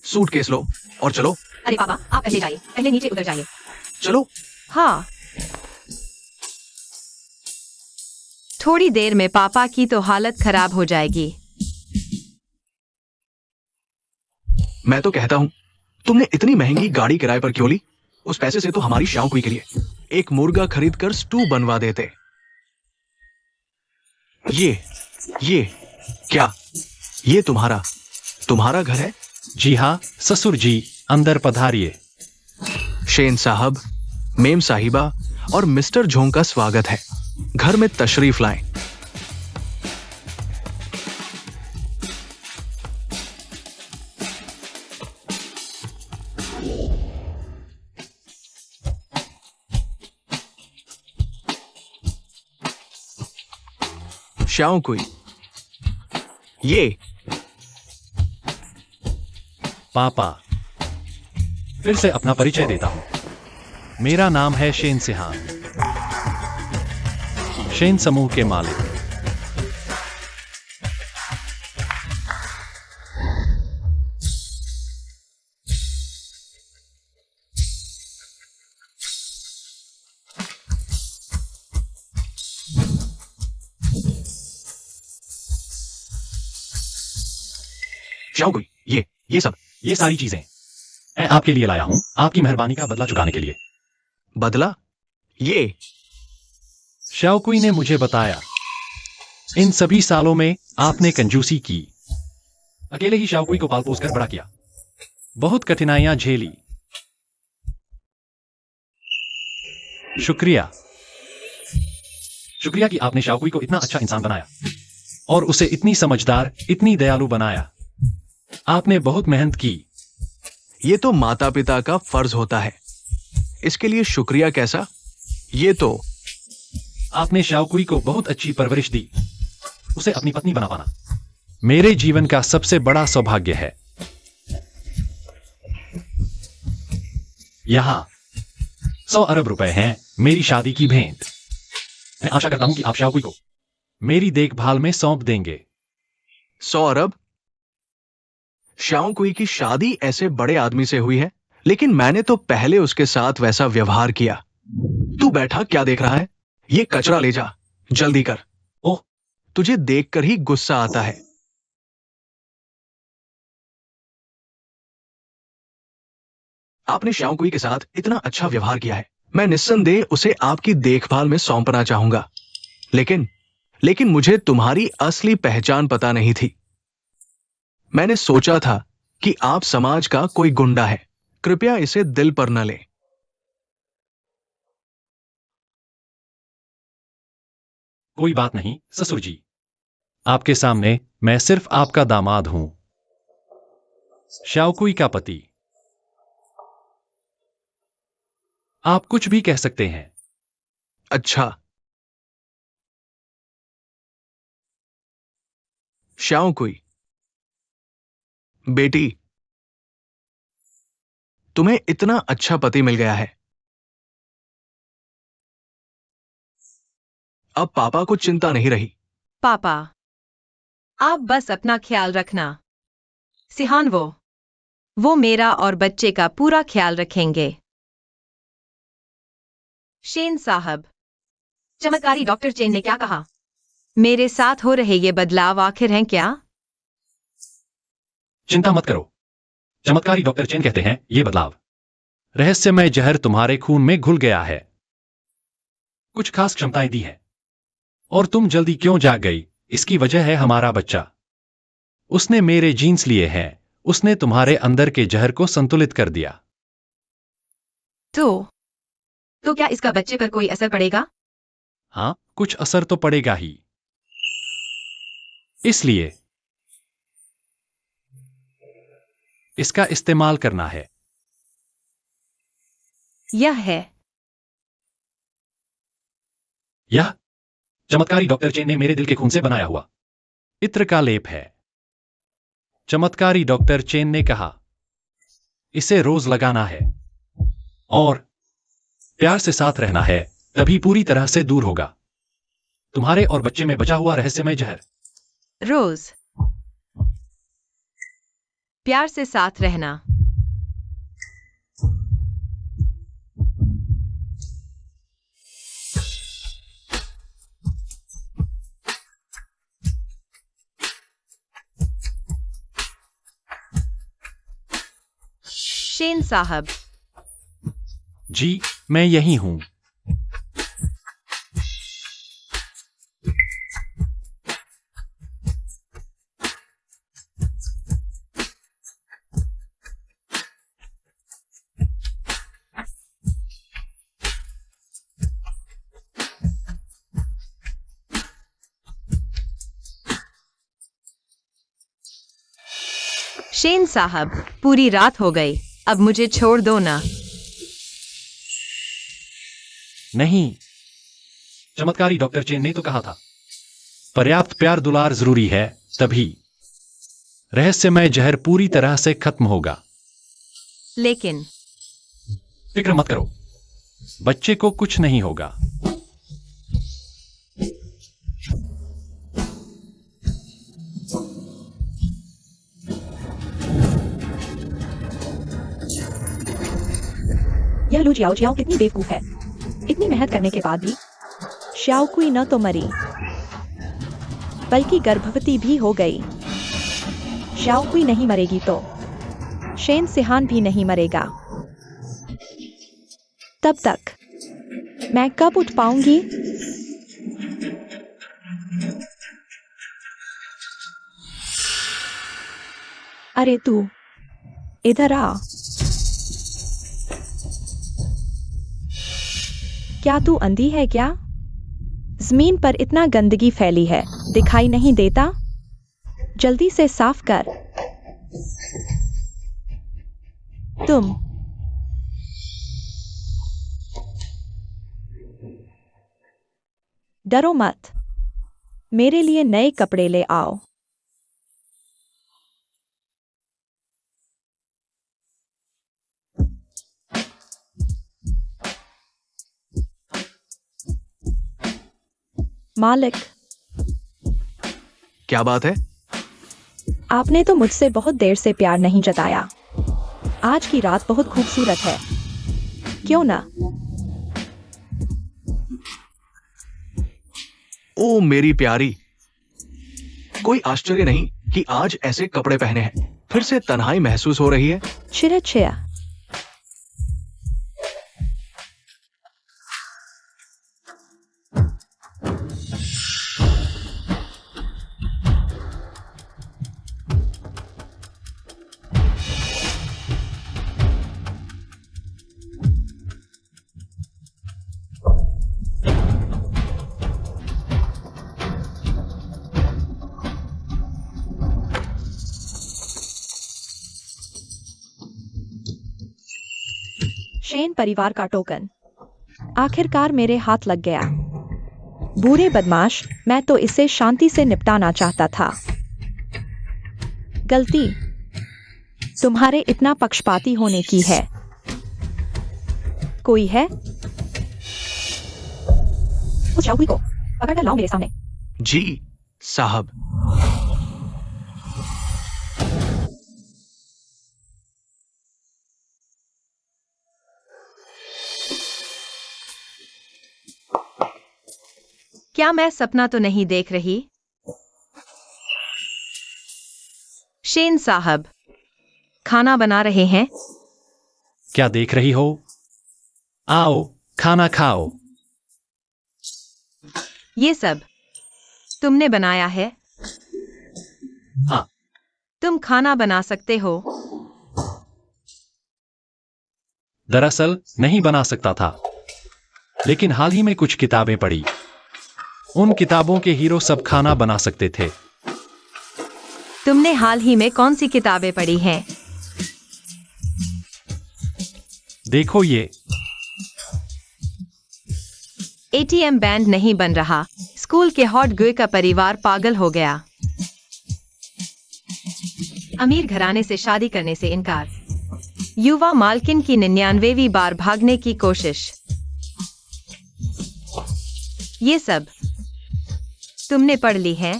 सूटकेस लो और चलो। अरे पापा, आप पहले जाइए, पहले नीचे उतर जाइए। चलो। हाँ, थोड़ी देर में पापा की तो हालत खराब हो जाएगी। मैं तो कहता हूं, तुमने इतनी महंगी गाड़ी किराए पर क्यों ली? उस पैसे से तो हमारी श्याओ कुई के लिए एक मुर्गा खरीदकर स्टू बनवा देते। ये क्या? ये तुम्हारा घर है? जी हाँ ससुर जी, अंदर पधारिए। शेन साहब, मेम साहिबा और मिस्टर झोंग का स्वागत है। घर में तशरीफ लाएं। श्याओ कुई, ये पापा, फिर से अपना परिचय देता हूं। मेरा नाम है शेन सिहान, शेन समूह के मालिक। श्याओ कुई, ये सब ये सारी चीजें मैं आपके लिए लाया हूं, आपकी मेहरबानी का बदला चुकाने के लिए। बदला? ये शाओकुई ने मुझे बताया, इन सभी सालों में आपने कंजूसी की। अकेले ही शाओकुई को पाल पोस कर बड़ा किया, बहुत कठिनाइयां झेली। शुक्रिया, शुक्रिया कि आपने शाओकुई को इतना अच्छा इंसान बनाया और उसे इतनी समझदार, इतनी दयालु बनाया। आपने बहुत मेहनत की। ये तो माता पिता का फर्ज होता है, इसके लिए शुक्रिया कैसा? ये तो आपने शाओकुई को बहुत अच्छी परवरिश दी, उसे अपनी पत्नी बना पाना मेरे जीवन का सबसे बड़ा सौभाग्य है। यहां 100 अरब रुपए हैं मेरी शादी की भेंट। मैं आशा करता हूं कि आप शाओकुई को मेरी देखभाल में सौंप देंगे। 100 अरब? श्याओ कुई की शादी ऐसे बड़े आदमी से हुई है, लेकिन मैंने तो पहले उसके साथ वैसा व्यवहार किया। तू बैठा क्या देख रहा है? ये कचरा ले जा, जल्दी कर। ओह, तुझे देखकर ही गुस्सा आता है। आपने श्याओ कुई के साथ इतना अच्छा व्यवहार किया है, मैं निस्संदेह उसे आपकी देखभाल में सौंपना चाहूंगा। लेकिन मुझे तुम्हारी असली पहचान पता नहीं थी। मैंने सोचा था कि आप समाज का कोई गुंडा है। कृपया इसे दिल पर न लें। कोई बात नहीं ससुर जी, आपके सामने मैं सिर्फ आपका दामाद हूं, शाओकुई का पति। आप कुछ भी कह सकते हैं। अच्छा, श्याओ कुई बेटी, तुम्हें इतना अच्छा पति मिल गया है। अब पापा को चिंता नहीं रही। पापा, आप बस अपना ख्याल रखना। सिहान वो मेरा और बच्चे का पूरा ख्याल रखेंगे। शेन साहब, चमत्कारी डॉक्टर चेन ने क्या कहा? मेरे साथ हो रहे ये बदलाव आखिर हैं क्या? चिंता मत करो, चमत्कारी डॉक्टर चेन कहते हैं ये बदलाव रहस्यमय जहर तुम्हारे खून में घुल गया है, कुछ खास क्षमताएं दी हैं। और तुम जल्दी क्यों जाग गई? इसकी वजह है हमारा बच्चा। उसने मेरे जीन्स लिए हैं, उसने तुम्हारे अंदर के जहर को संतुलित कर दिया। तो क्या इसका बच्चे पर कोई असर पड़ेगा? हाँ, कुछ असर तो पड़ेगा ही। इसलिए इसका इस्तेमाल करना है। यह चमत्कारी डॉक्टर चेन ने मेरे दिल के खून से बनाया हुआ इत्र का लेप है। चमत्कारी डॉक्टर चेन ने कहा, इसे रोज लगाना है और प्यार से साथ रहना है, तभी पूरी तरह से दूर होगा तुम्हारे और बच्चे में बचा हुआ रहस्यमय जहर। रोज प्यार से साथ रहना। शेन साहब। जी, मैं यही हूं। शेन साहब, पूरी रात हो गई, अब मुझे छोड़ दो ना। नहीं, चमत्कारी डॉक्टर चेन ने तो कहा था पर्याप्त प्यार दुलार जरूरी है, तभी रहस्यमय जहर पूरी तरह से खत्म होगा। लेकिन फिक्र मत करो, बच्चे को कुछ नहीं होगा। यह लू जियाओ जियाओ कितनी बेवकूफ है। इतनी मेहनत करने के बाद भी। श्याओकुई न तो मरी, बल्कि गर्भवती भी हो गई। श्याओकुई नहीं मरेगी तो शेन सिहान भी नहीं मरेगा। तब तक मैं कब उठ पाऊंगी? अरे तू इधर आ। क्या तू अंधी है क्या? जमीन पर इतना गंदगी फैली है, दिखाई नहीं देता? जल्दी से साफ कर। तुम डरो मत, मेरे लिए नए कपड़े ले आओ। मालिक, क्या बात है? आपने तो मुझसे बहुत देर से प्यार नहीं जताया। आज की रात बहुत खूबसूरत है, क्यों ना? ओ मेरी प्यारी, कोई आश्चर्य नहीं कि आज ऐसे कपड़े पहने हैं। फिर से तन्हाई महसूस हो रही है? छिया छिया। शेन परिवार का टोकन आखिरकार मेरे हाथ लग गया। बुरे बदमाश, मैं तो इसे शांति से निपटाना चाहता था। गलती तुम्हारे इतना पक्षपाती होने की है। कोई है? उस शाओकुई को पकड़कर लाओ मेरे सामने। जी साहब। क्या मैं सपना तो नहीं देख रही? शेन साहब, खाना बना रहे हैं? क्या देख रही हो? आओ, खाना खाओ। ये सब तुमने बनाया है? हाँ। तुम खाना बना सकते हो? दरअसल नहीं बना सकता था, लेकिन हाल ही में कुछ किताबें पढ़ी। उन किताबों के हीरो सब खाना बना सकते थे। तुमने हाल ही में कौन सी किताबें पढ़ी हैं? देखो ये। एटीएम बैंड नहीं बन रहा। स्कूल के हॉट गुए का परिवार पागल हो गया। अमीर घराने से शादी करने से इनकार। युवा मालकिन की 99वीं बार भागने की कोशिश। ये सब तुमने पढ़ ली है?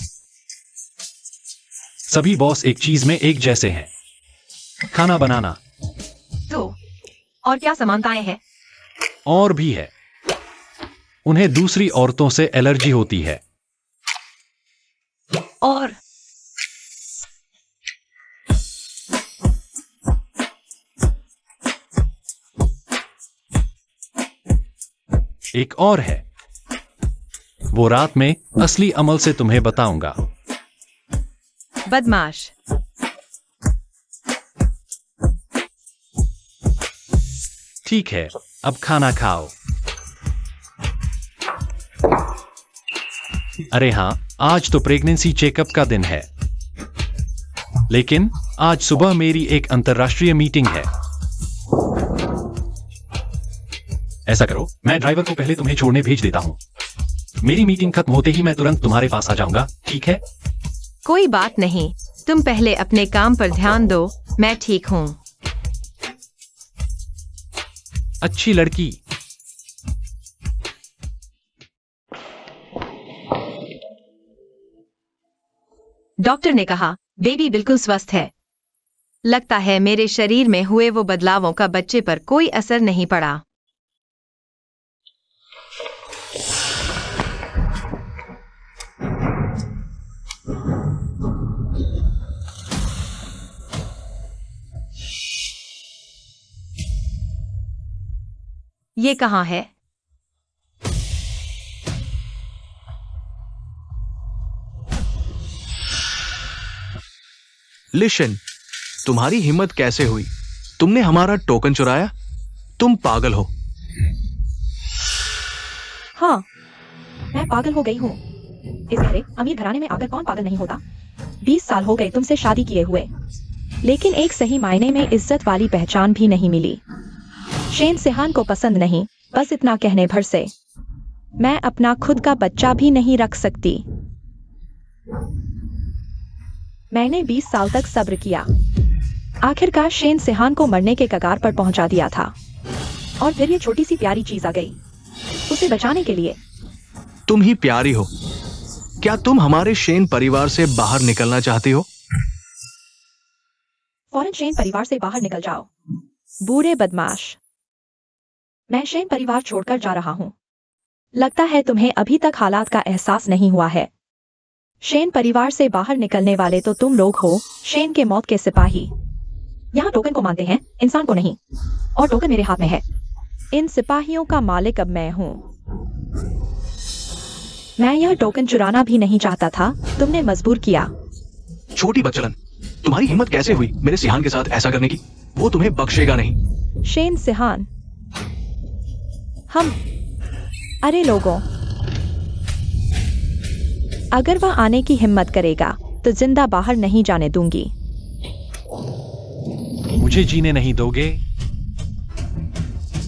सभी बॉस एक चीज में एक जैसे हैं, खाना बनाना। तो और क्या समानताएं हैं? और भी है। उन्हें दूसरी औरतों से एलर्जी होती है। और एक और है, वो रात में असली अमल से तुम्हें बताऊंगा। बदमाश। ठीक है, अब खाना खाओ। अरे हाँ, आज तो प्रेगनेंसी चेकअप का दिन है, लेकिन आज सुबह मेरी एक अंतर्राष्ट्रीय मीटिंग है। ऐसा करो, मैं ड्राइवर को पहले तुम्हें छोड़ने भेज देता हूं, मेरी मीटिंग खत्म होते ही मैं तुरंत तुम्हारे पास आ जाऊंगा, ठीक है? कोई बात नहीं, तुम पहले अपने काम पर ध्यान दो, मैं ठीक हूँ। अच्छी लड़की। डॉक्टर ने कहा बेबी बिल्कुल स्वस्थ है। लगता है मेरे शरीर में हुए वो बदलावों का बच्चे पर कोई असर नहीं पड़ा। ये कहाँ है? लिशन, तुम्हारी हिम्मत कैसे हुई? तुमने हमारा टोकन चुराया? तुम पागल हो। हाँ, मैं पागल हो गई हूँ। इस गहरे अमीर घराने में आकर कौन पागल नहीं होता? 20 साल हो गए तुमसे शादी किए हुए, लेकिन एक सही मायने में इज्जत वाली पहचान भी नहीं मिली। शेन सिहान को पसंद नहीं, बस इतना कहने भर से। मैं अपना खुद का बच्चा भी नहीं रख सकती। मैंने 20 साल तक सब्र किया। आखिरकार शेन सिहान को मरने के कगार पर पहुंचा दिया था। और फिर ये छोटी सी प्यारी चीज आ गई उसे बचाने के लिए। तुम ही प्यारी हो। क्या तुम हमारे शेन परिवार से बाहर निकलना चाहती हो? फौरन शेन परिवार से बाहर निकल जाओ। बूढ़े बदमाश। मैं शेन परिवार छोड़कर जा रहा हूँ। लगता है तुम्हें अभी तक हालात का एहसास नहीं हुआ है। शेन परिवार से बाहर निकलने वाले तो तुम लोग हो, शेन के मौत के सिपाही। यहाँ टोकन को मानते हैं, इंसान को नहीं। और टोकन मेरे हाथ में है। इन सिपाहियों का मालिक अब मैं हूँ। मैं यह टोकन चुराना भी नहीं चाहता था, तुमने मजबूर किया। छोटी बच्चलन, तुम्हारी हिम्मत कैसे हुई मेरे सिहान के साथ ऐसा करने की? वो तुम्हें बख्शेगा नहीं। शेन सिहान, अरे लोगों, अगर वह आने की हिम्मत करेगा तो जिंदा बाहर नहीं जाने दूंगी। मुझे जीने नहीं दोगे?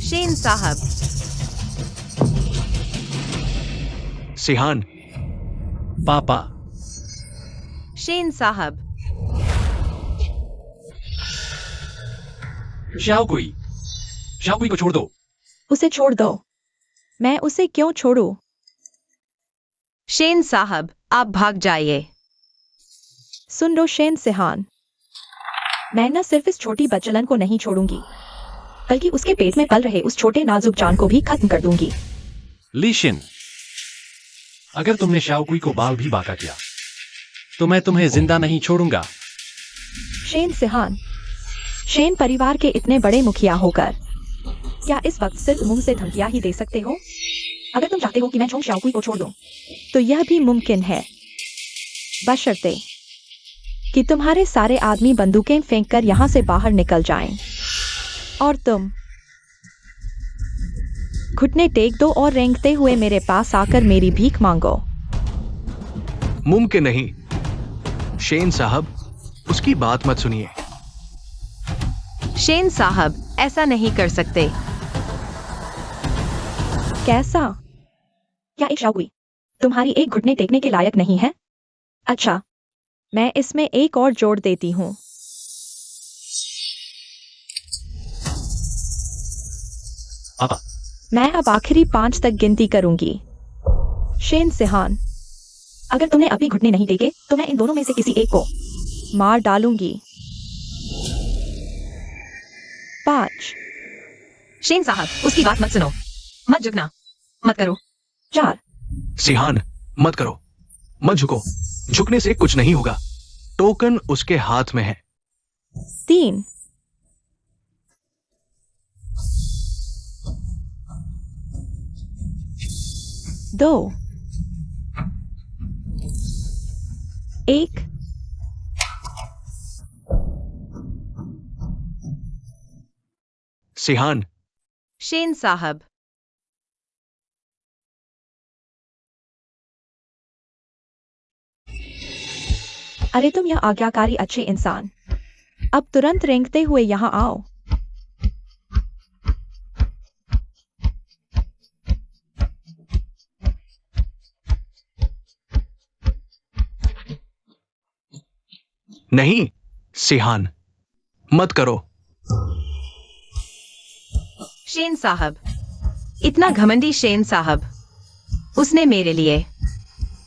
शेन साहब। सिहान। पापा। शेन साहब। शाओकुई को छोड़ दो। उसे छोड़ दो। मैं उसे क्यों छोड़ूं? शेन साहब, आप भाग जाइए। सुन लो शेन सिहान, मैं न सिर्फ इस छोटी बच्चलन को नहीं छोड़ूंगी, बल्कि उसके पेट में पल रहे उस छोटे नाजुक जान को भी खत्म कर दूंगी। लीशिन, अगर तुमने शाओकुई को बाल भी बांका किया तो मैं तुम्हें जिंदा नहीं छोड़ूंगा। शेन सिहान, शेन परिवार के इतने बड़े मुखिया होकर क्या इस वक्त सिर्फ मुंह से धमकियां ही दे सकते हो? अगर तुम चाहते हो कि मैं चोंग शाओकुई को छोड़ दूं, तो यह भी मुमकिन है, बशर्ते कि तुम्हारे सारे आदमी बंदूकें फेंककर यहां से बाहर निकल जाएं। और तुम घुटने टेक दो और रेंगते हुए मेरे पास आकर मेरी भीख मांगो। मुमकिन नहीं। शेन साहब, उसकी बात मत सुनिए। शेन साहब, ऐसा नहीं कर सकते। कैसा? क्या एक शाओकुई तुम्हारी एक घुटने टेकने के लायक नहीं है? अच्छा, मैं इसमें एक और जोड़ देती हूँ। पापा। मैं अब आखिरी 5 तक गिनती करूंगी। शेन सिहान, अगर तुमने अभी घुटने नहीं टेके तो मैं इन दोनों में से किसी एक को मार डालूंगी। 5। शेन साहब, उसकी बात मत सुनो, मत झुकना, मत करो। 4। सिहान, मत करो, मत झुको। झुकने से कुछ नहीं होगा। टोकन उसके हाथ में है। 3। 2। 1। सिहान। शेन साहब। अरे तुम यह आज्ञाकारी अच्छे इंसान, अब तुरंत रेंगते हुए यहाँ आओ। नहीं सिहान, मत करो। शेन साहब, इतना घमंडी शेन साहब, उसने मेरे लिए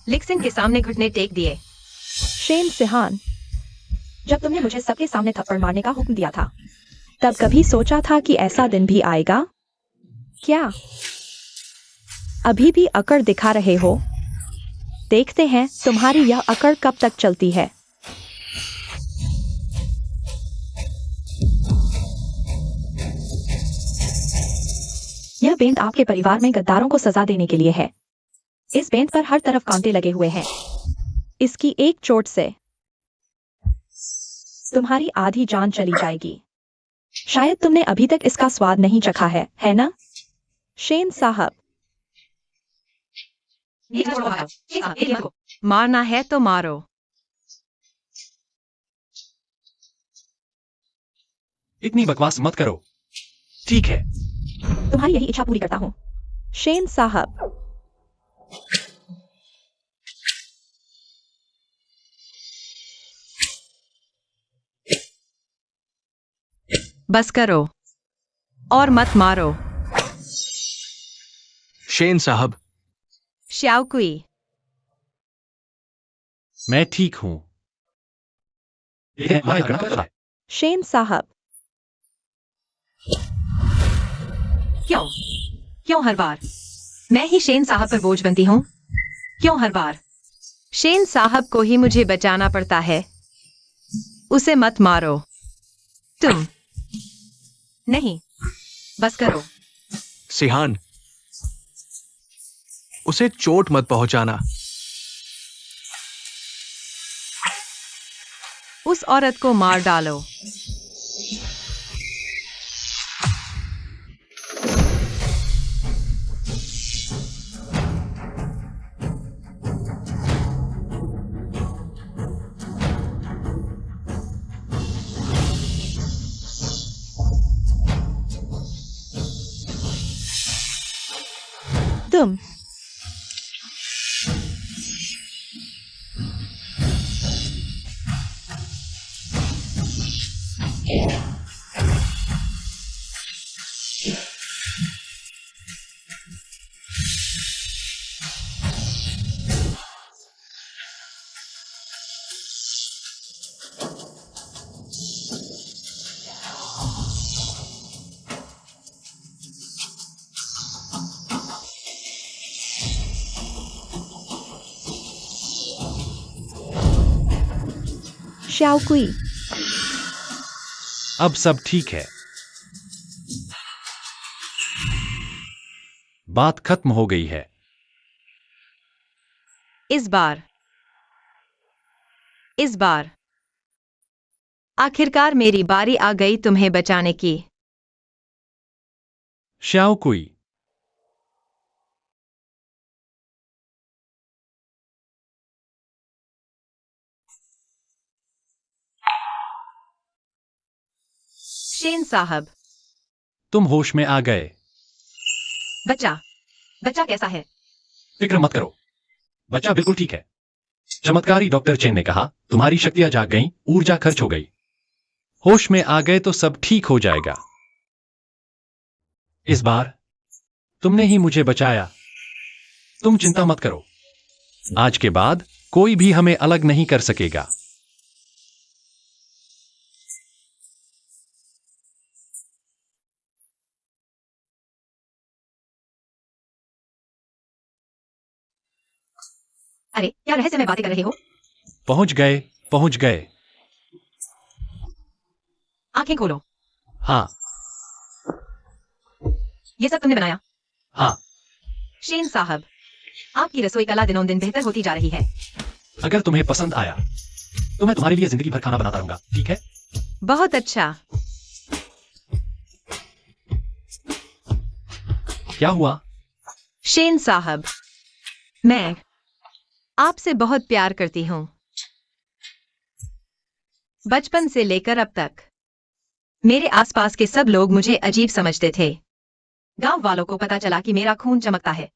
लिक्सिन के सामने घुटने टेक दिए। शेन सिहान, जब तुमने मुझे सबके सामने थप्पड़ मारने का हुक्म दिया था, तब कभी सोचा था कि ऐसा दिन भी आएगा? क्या अभी भी अकड़ दिखा रहे हो? देखते हैं तुम्हारी यह अकड़ कब तक चलती है। यह बेंत आपके परिवार में गद्दारों को सजा देने के लिए है। इस बेंत पर हर तरफ कांटे लगे हुए हैं। इसकी एक चोट से तुम्हारी आधी जान चली जाएगी। शायद तुमने अभी तक इसका स्वाद नहीं चखा है ना? शेन साहब, मारना है तो मारो। इतनी बकवास मत करो। ठीक है, तुम्हारी यही इच्छा पूरी करता हूँ। शेन साहब, बस करो और मत मारो। शेन साहब, श्याओकुई, मैं ठीक हूं। यह हमारा गणना पत्र है। शेन साहब, क्यों क्यों हर बार मैं ही शेन साहब पर बोझ बनती हूँ? क्यों हर बार शेन साहब को ही मुझे बचाना पड़ता है? उसे मत मारो। तुम नहीं, बस करो। सिहान, उसे चोट मत पहुंचाना। उस औरत को मार डालो। तुम श्याओकुई, अब सब ठीक है। बात खत्म हो गई है। इस बार आखिरकार मेरी बारी आ गई तुम्हें बचाने की। श्याओकुई, शेन साहब, तुम होश में आ गए। बच्चा कैसा है? फिक्र मत करो, बच्चा बिल्कुल ठीक है। चमत्कारी डॉक्टर चेन ने कहा तुम्हारी शक्तियां जाग गईं, ऊर्जा खर्च हो गई। होश में आ गए तो सब ठीक हो जाएगा। इस बार तुमने ही मुझे बचाया। तुम चिंता मत करो, आज के बाद कोई भी हमें अलग नहीं कर सकेगा। अरे क्या रहस्य में बातें कर रहे हो? पहुंच गए। आंखें खोलो। हाँ ये सब तुमने बनाया? हाँ, शेन साहब, आपकी रसोई कला दिनों दिन बेहतर होती जा रही है। अगर तुम्हें पसंद आया तो मैं तुम्हारे लिए जिंदगी भर खाना बनाता रहूंगा, ठीक है? बहुत अच्छा। क्या हुआ? शेन साहब, मैं आपसे बहुत प्यार करती हूँ। बचपन से लेकर अब तक मेरे आसपास के सब लोग मुझे अजीब समझते थे। गांव वालों को पता चला कि मेरा खून चमकता है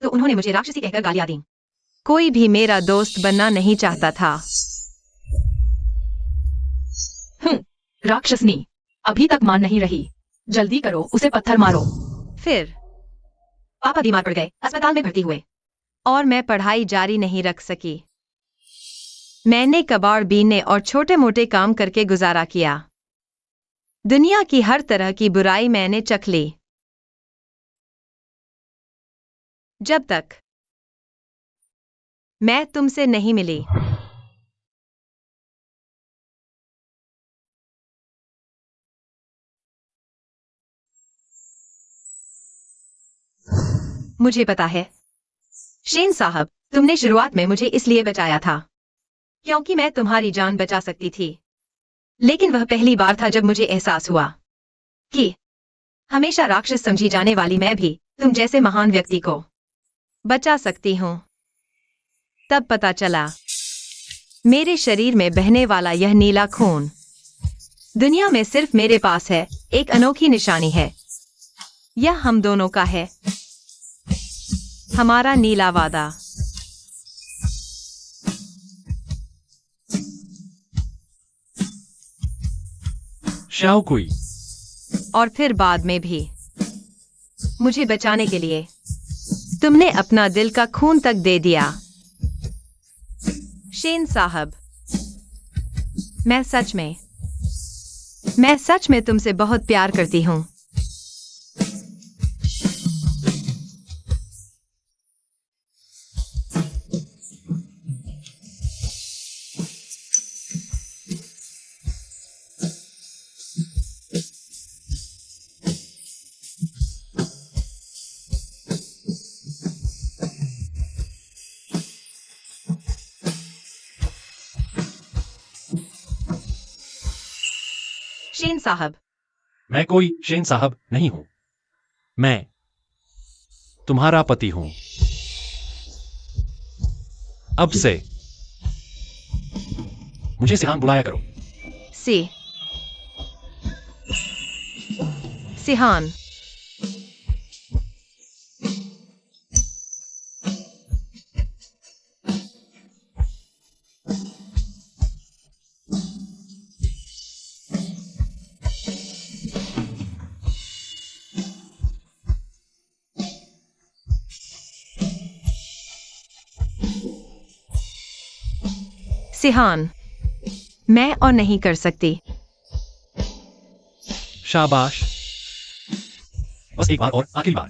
तो उन्होंने मुझे राक्षसी कहकर गालियां दी। कोई भी मेरा दोस्त बनना नहीं चाहता था। राक्षसनी अभी तक मान नहीं रही। जल्दी करो, उसे पत्थर मारो। फिर पापा बीमार पड़ गए, अस्पताल में भर्ती हुए और मैं पढ़ाई जारी नहीं रख सकी। मैंने कबाड़ बीनने और छोटे मोटे काम करके गुजारा किया। दुनिया की हर तरह की बुराई मैंने चख ली, जब तक मैं तुमसे नहीं मिली। मुझे पता है शेन साहब, तुमने शुरुआत में मुझे इसलिए बचाया था क्योंकि मैं तुम्हारी जान बचा सकती थी। लेकिन वह पहली बार था जब मुझे एहसास हुआ कि हमेशा राक्षस समझी जाने वाली मैं भी तुम जैसे महान व्यक्ति को बचा सकती हूं। तब पता चला मेरे शरीर में बहने वाला यह नीला खून दुनिया में सिर्फ मेरे पास है। एक अनोखी निशानी है, यह हम दोनों का है, हमारा नीला वादा। शाओकुई, और फिर बाद में भी मुझे बचाने के लिए तुमने अपना दिल का खून तक दे दिया। शेन साहब, मैं सच में तुमसे बहुत प्यार करती हूँ। शेन साहब, मैं कोई शेन साहब नहीं हूं। मैं तुम्हारा पति हूं। अब से मुझे सिहान बुलाया करो। सिहान। सिहान, मैं और नहीं कर सकती। शाबाश, बस एक बार और, आखिरी बार।